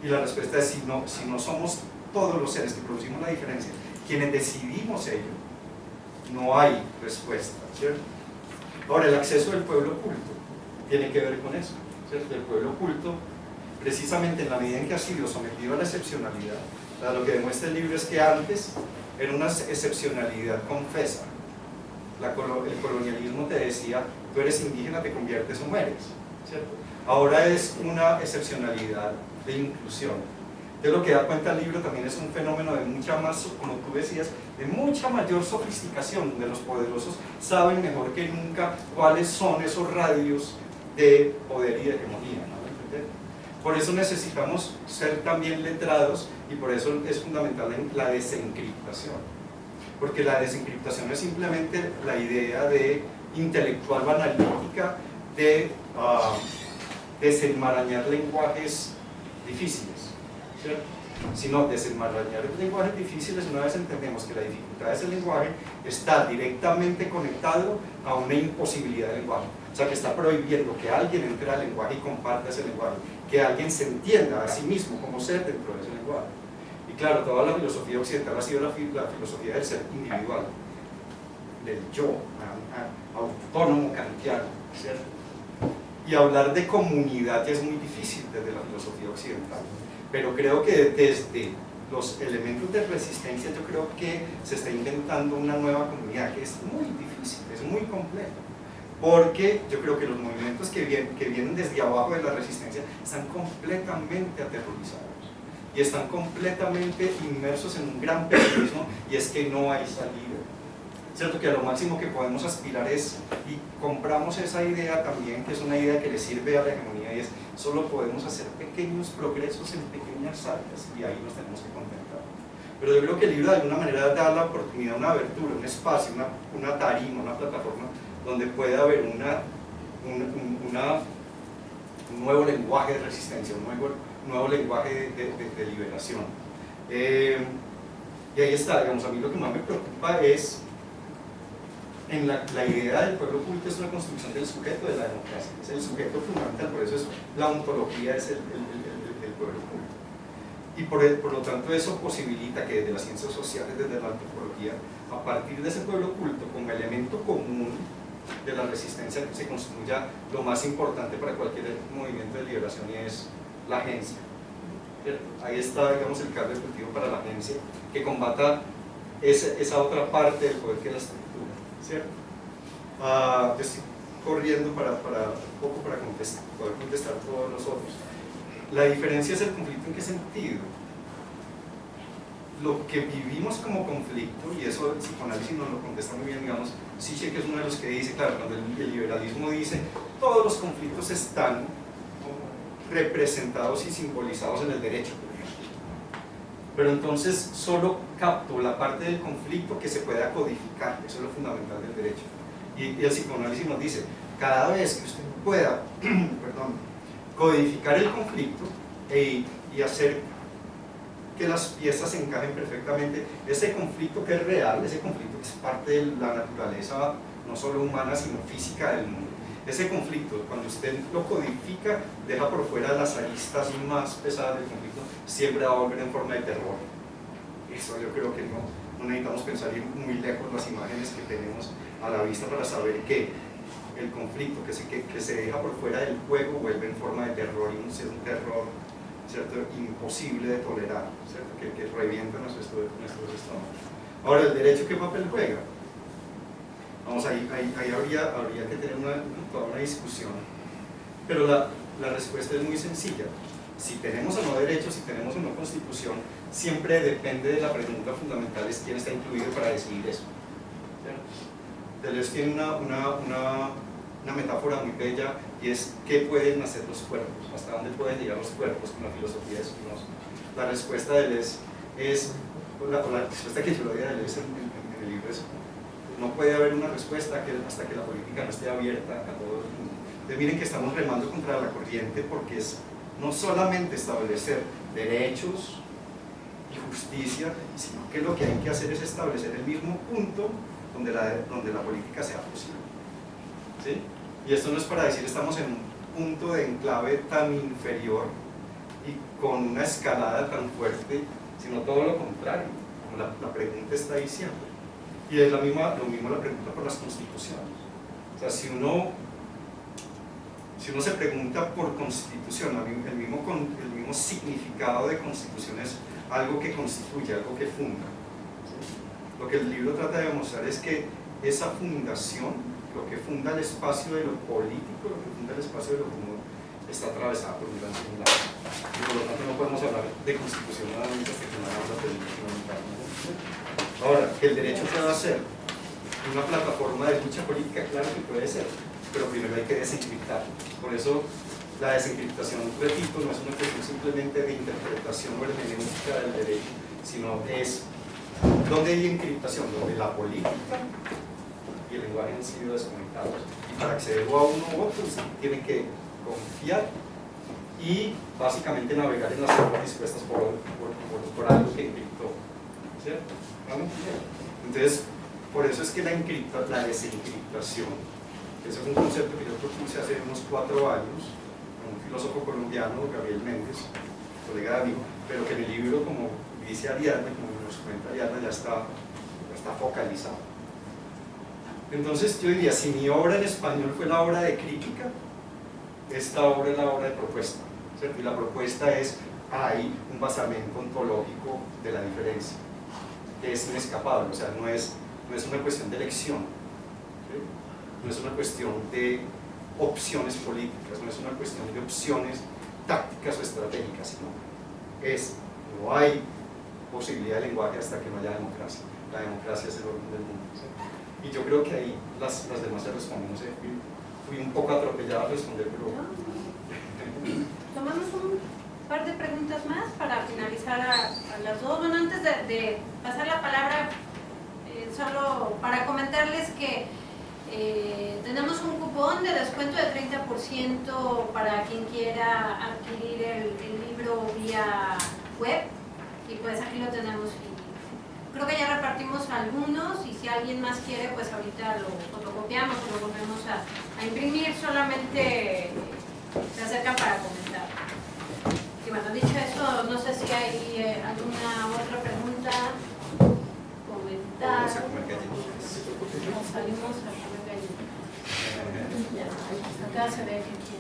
Y la respuesta es: si no somos todos los seres que producimos la diferencia quienes decidimos ello, no hay respuesta, ¿cierto? Ahora, el acceso del pueblo oculto tiene que ver con eso, ¿cierto? El pueblo oculto, precisamente en la medida en que ha sido sometido a la excepcionalidad, lo que demuestra el libro es que antes era una excepcionalidad confesa. El colonialismo te decía: tú eres indígena, te conviertes o mueres, ¿cierto? Ahora es una excepcionalidad de inclusión. De lo que da cuenta el libro también es un fenómeno de mucha más, como tú decías, de mucha mayor sofisticación, donde los poderosos saben mejor que nunca cuáles son esos radios de poder y de hegemonía, ¿no? Por eso necesitamos ser también letrados, y por eso es fundamental la desencriptación, porque la desencriptación es simplemente la idea de intelectual o analítica de desenmarañar lenguajes difíciles, ¿cierto? Sino desenmarañar lenguajes difíciles una vez entendemos que la dificultad de ese lenguaje está directamente conectado a una imposibilidad de lenguaje. O sea, que está prohibiendo que alguien entre al lenguaje y comparta ese lenguaje, que alguien se entienda a sí mismo como ser dentro de ese lenguaje. Y claro, toda la filosofía occidental ha sido la filosofía del ser individual, del yo, autónomo kantiano, ¿cierto? Y hablar de comunidad ya es muy difícil desde la filosofía occidental, pero creo que desde los elementos de resistencia yo creo que se está inventando una nueva comunidad que es muy difícil, es muy compleja, porque yo creo que los movimientos que vienen desde abajo de la resistencia están completamente aterrorizados y están completamente inmersos en un gran pesimismo, y es que no hay salida, ¿cierto? Que a lo máximo que podemos aspirar es, y compramos esa idea también, que es una idea que le sirve a la hegemonía, y es: solo podemos hacer pequeños progresos en pequeñas áreas, y ahí nos tenemos que contentar. Pero yo creo que el libro de alguna manera da la oportunidad, una abertura, un espacio, una tarima, una plataforma donde pueda haber un nuevo lenguaje de resistencia, un nuevo lenguaje de liberación. Y ahí está, digamos, a mí lo que más me preocupa es la idea del pueblo oculto. Es una construcción del sujeto de la democracia, es el sujeto fundamental, por eso es la ontología, es el pueblo oculto. Y por lo tanto eso posibilita que desde las ciencias sociales, desde la antropología, a partir de ese pueblo oculto como elemento común de la resistencia, se construya lo más importante para cualquier movimiento de liberación, y es la agencia. Ahí está, digamos, el caldo de cultivo para la agencia, que combata esa otra parte del poder que es la estructura, ¿cierto? Yo estoy corriendo para poder contestar todos los otros. La diferencia es el conflicto. ¿En qué sentido? Lo que vivimos como conflicto, y eso el psicoanálisis nos lo contesta muy bien, digamos, Zizek es uno de los que dice, claro, cuando el liberalismo dice todos los conflictos están representados y simbolizados en el derecho, por ejemplo, pero entonces solo capto la parte del conflicto que se pueda codificar, eso es lo fundamental del derecho. Y el psicoanálisis nos dice: cada vez que usted pueda codificar el conflicto y hacer que las piezas se encajen perfectamente, ese conflicto que es real, ese conflicto que es parte de la naturaleza no solo humana sino física del mundo, ese conflicto, cuando usted lo codifica, deja por fuera las aristas más pesadas del conflicto, siempre va a volver en forma de terror. Eso yo creo que no necesitamos pensar muy lejos las imágenes que tenemos a la vista para saber que el conflicto que se deja por fuera del juego vuelve en forma de terror, y un terror, ¿cierto?, imposible de tolerar, ¿cierto?, que revienta nuestros estómagos. Ahora, ¿el derecho qué papel juega? Vamos, ahí habría que tener toda una discusión, pero la respuesta es muy sencilla. Si tenemos o no derechos, si tenemos o no constitución, siempre depende de la pregunta fundamental, es quién está incluido para decidir eso. Deleuze tiene una metáfora muy bella, y es ¿qué pueden hacer los cuerpos? ¿Hasta dónde pueden llegar los cuerpos con la filosofía de Spinoza? La respuesta de Deleuze es, la respuesta que yo le doy a Deleuze en el libro es: no puede haber una respuesta hasta que la política no esté abierta a todo el mundo. Entonces miren que estamos remando contra la corriente, porque es no solamente establecer derechos y justicia, sino que lo que hay que hacer es establecer el mismo punto donde la política sea posible. ¿Sí? Y esto no es para decir estamos en un punto de enclave tan inferior y con una escalada tan fuerte, sino todo lo contrario, como la pregunta está ahí siempre. Y es lo mismo la pregunta por las constituciones. O sea, si uno se pregunta por constitución, el mismo significado de constitución es algo que constituye, algo que funda. ¿Sí? Lo que el libro trata de demostrar es que esa fundación, lo que funda el espacio de lo político, lo que funda el espacio de lo común, está atravesada por un gran singular. Y por lo tanto no podemos hablar de constitución nuevamente hasta que no hagamos la pregunta fundamental. Ahora, que el derecho pueda ser una plataforma de lucha política, claro que puede ser, pero primero hay que desencriptar. Por eso la desencriptación, repito, no es una cuestión simplemente de interpretación o hermenéutica del derecho, sino es ¿dónde hay encriptación? Donde la política y el lenguaje han sido desconectados. Y para acceder a uno u otro, se tiene que confiar y básicamente navegar en las aguas dispuestas por algo que encriptó. ¿Cierto? Entonces, por eso es que la desencriptación, que ese es un concepto que yo propuse hace unos 4 años, con un filósofo colombiano, Gabriel Méndez, colega de mí, pero que en el libro, como dice Ariadna, como nos cuenta Ariadna, ya está focalizado. Entonces yo diría, si mi obra en español fue la obra de crítica, esta obra es la obra de propuesta, ¿cierto? Y la propuesta es, hay un basamento ontológico de la diferencia, que es inescapable, o sea, no es una cuestión de elección, ¿sí? No es una cuestión de opciones políticas, no es una cuestión de opciones tácticas o estratégicas, sino no hay posibilidad de lenguaje hasta que no haya democracia. La democracia es el orden del mundo, ¿sí? Y yo creo que ahí las demás se responden. No sé, fui un poco atropellado a responder, pero... Tomamos un par de preguntas más para finalizar a las dos. Bueno, antes de pasar la palabra, solo para comentarles que tenemos un cupón de descuento de 30% para quien quiera adquirir el libro vía web, y pues aquí lo tenemos. Creo que ya repartimos algunos, y si alguien más quiere, pues ahorita lo fotocopiamos o lo volvemos a imprimir, solamente se acercan para comentar. Y bueno, dicho eso, no sé si hay alguna otra pregunta, comentar. Nos salimos a comer galletas. Acá se ve que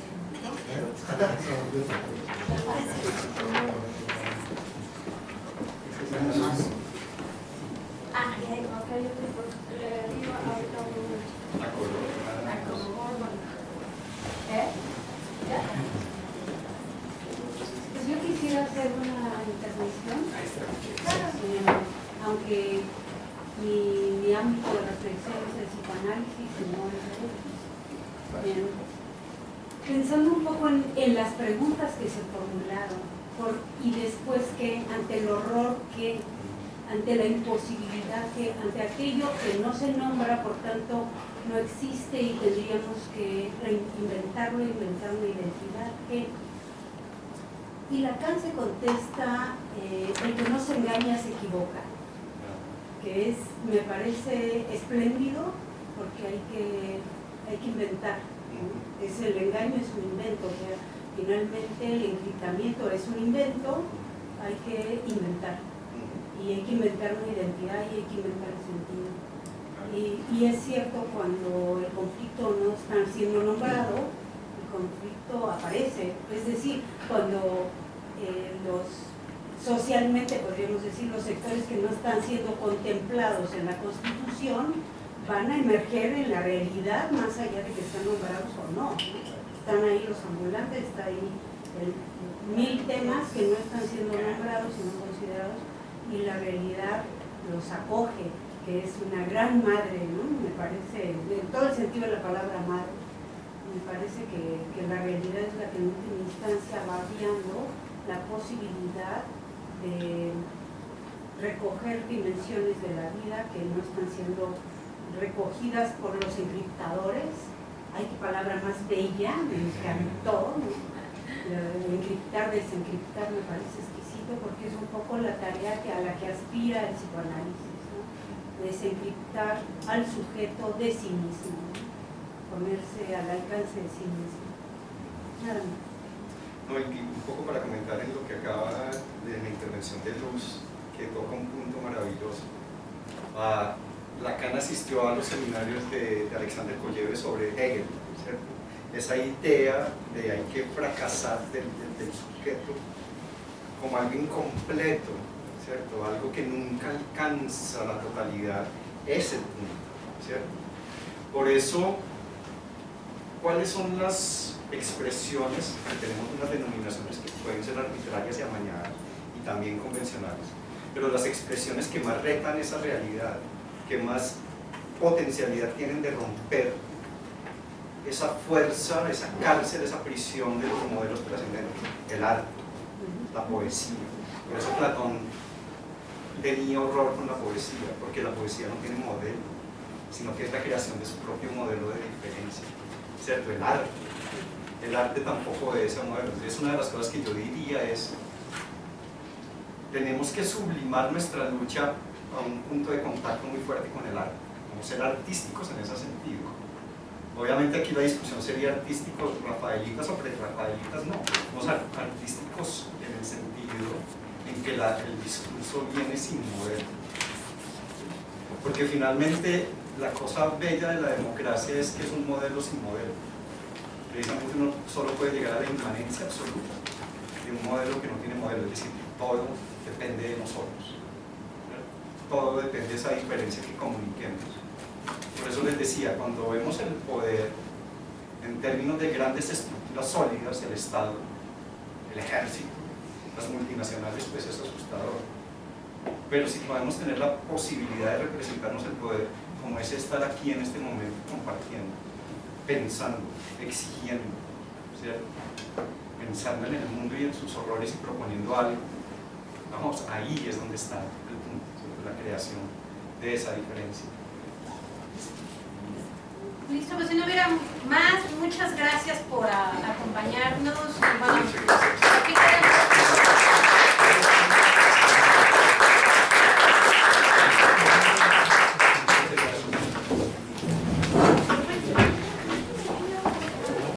Pues yo quisiera hacer una intervención, aunque mi ámbito de reflexión es el psicoanálisis y no el derecho. Pensando un poco en las preguntas que se formularon y después que ante el horror que, ante la imposibilidad que, ante aquello que no se nombra, por tanto no existe y tendríamos que reinventarlo, inventar una identidad que... Y Lacan se contesta, el que no se engaña se equivoca, que es, me parece espléndido, porque hay que inventar, ¿no? El engaño es un invento, o sea, finalmente el encriptamiento es un invento, hay que inventar. Y hay que inventar una identidad y hay que inventar el sentido. Y es cierto, cuando el conflicto no está siendo nombrado, el conflicto aparece. Es decir, cuando socialmente, podríamos decir, los sectores que no están siendo contemplados en la Constitución, van a emerger en la realidad más allá de que están nombrados o no, ¿no? Están ahí los ambulantes, está ahí 1000 temas que no están siendo nombrados y no considerados, y la realidad los acoge, que es una gran madre, ¿no? Me parece, en todo el sentido de la palabra madre, me parece que la realidad es la que en última instancia va guiando la posibilidad de recoger dimensiones de la vida que no están siendo recogidas por los encriptadores. Ay, qué palabra más bella, me encantó, ¿no? Encriptar, desencriptar me parece exquisito porque es un poco la tarea a la que aspira el psicoanálisis, ¿no? Desencriptar al sujeto de sí mismo, ¿no? Ponerse al alcance de sí mismo. Nada más. No, y un poco para comentar en lo que acaba de la intervención de Luz, que toca un punto maravilloso. Lacan asistió a los seminarios de Alexander Kolleve sobre Hegel, ¿cierto? Esa idea de hay que fracasar del sujeto como algo incompleto, ¿cierto? Algo que nunca alcanza la totalidad, es el punto, ¿cierto? Por eso, ¿cuáles son las expresiones? Tenemos unas denominaciones que pueden ser arbitrarias y amañadas y también convencionales, pero las expresiones que más retan esa realidad, que más potencialidad tienen de romper esa fuerza, esa cárcel, esa prisión de los modelos trascendentes, el arte, la poesía. Por eso Platón tenía horror con la poesía, porque la poesía no tiene modelo, sino que es la creación de su propio modelo de diferencia, ¿cierto? El arte tampoco es ese modelo. Entonces, una de las cosas que yo diría es: tenemos que sublimar nuestra lucha a un punto de contacto muy fuerte con el arte, como ser artísticos en ese sentido. Obviamente aquí la discusión sería artísticos rafaelitas o pre-rafaelitas, no, somos artísticos en el sentido en que el discurso viene sin modelo, porque finalmente la cosa bella de la democracia es que es un modelo sin modelo. Precisamente uno solo puede llegar a la inmanencia absoluta de un modelo que no tiene modelo, es decir, todo depende de nosotros, todo depende de esa diferencia que comuniquemos. Por eso les decía, cuando vemos el poder en términos de grandes estructuras sólidas, el Estado, el ejército, las multinacionales, pues es asustador. Pero si podemos tener la posibilidad de representarnos el poder, como es estar aquí en este momento compartiendo, pensando, exigiendo, ¿cierto? Pensando en el mundo y en sus horrores y proponiendo algo, vamos, ahí es donde está el punto, ¿cierto? La creación de esa diferencia. Listo, pues si no hubiera más, muchas gracias por acompañarnos. Bueno,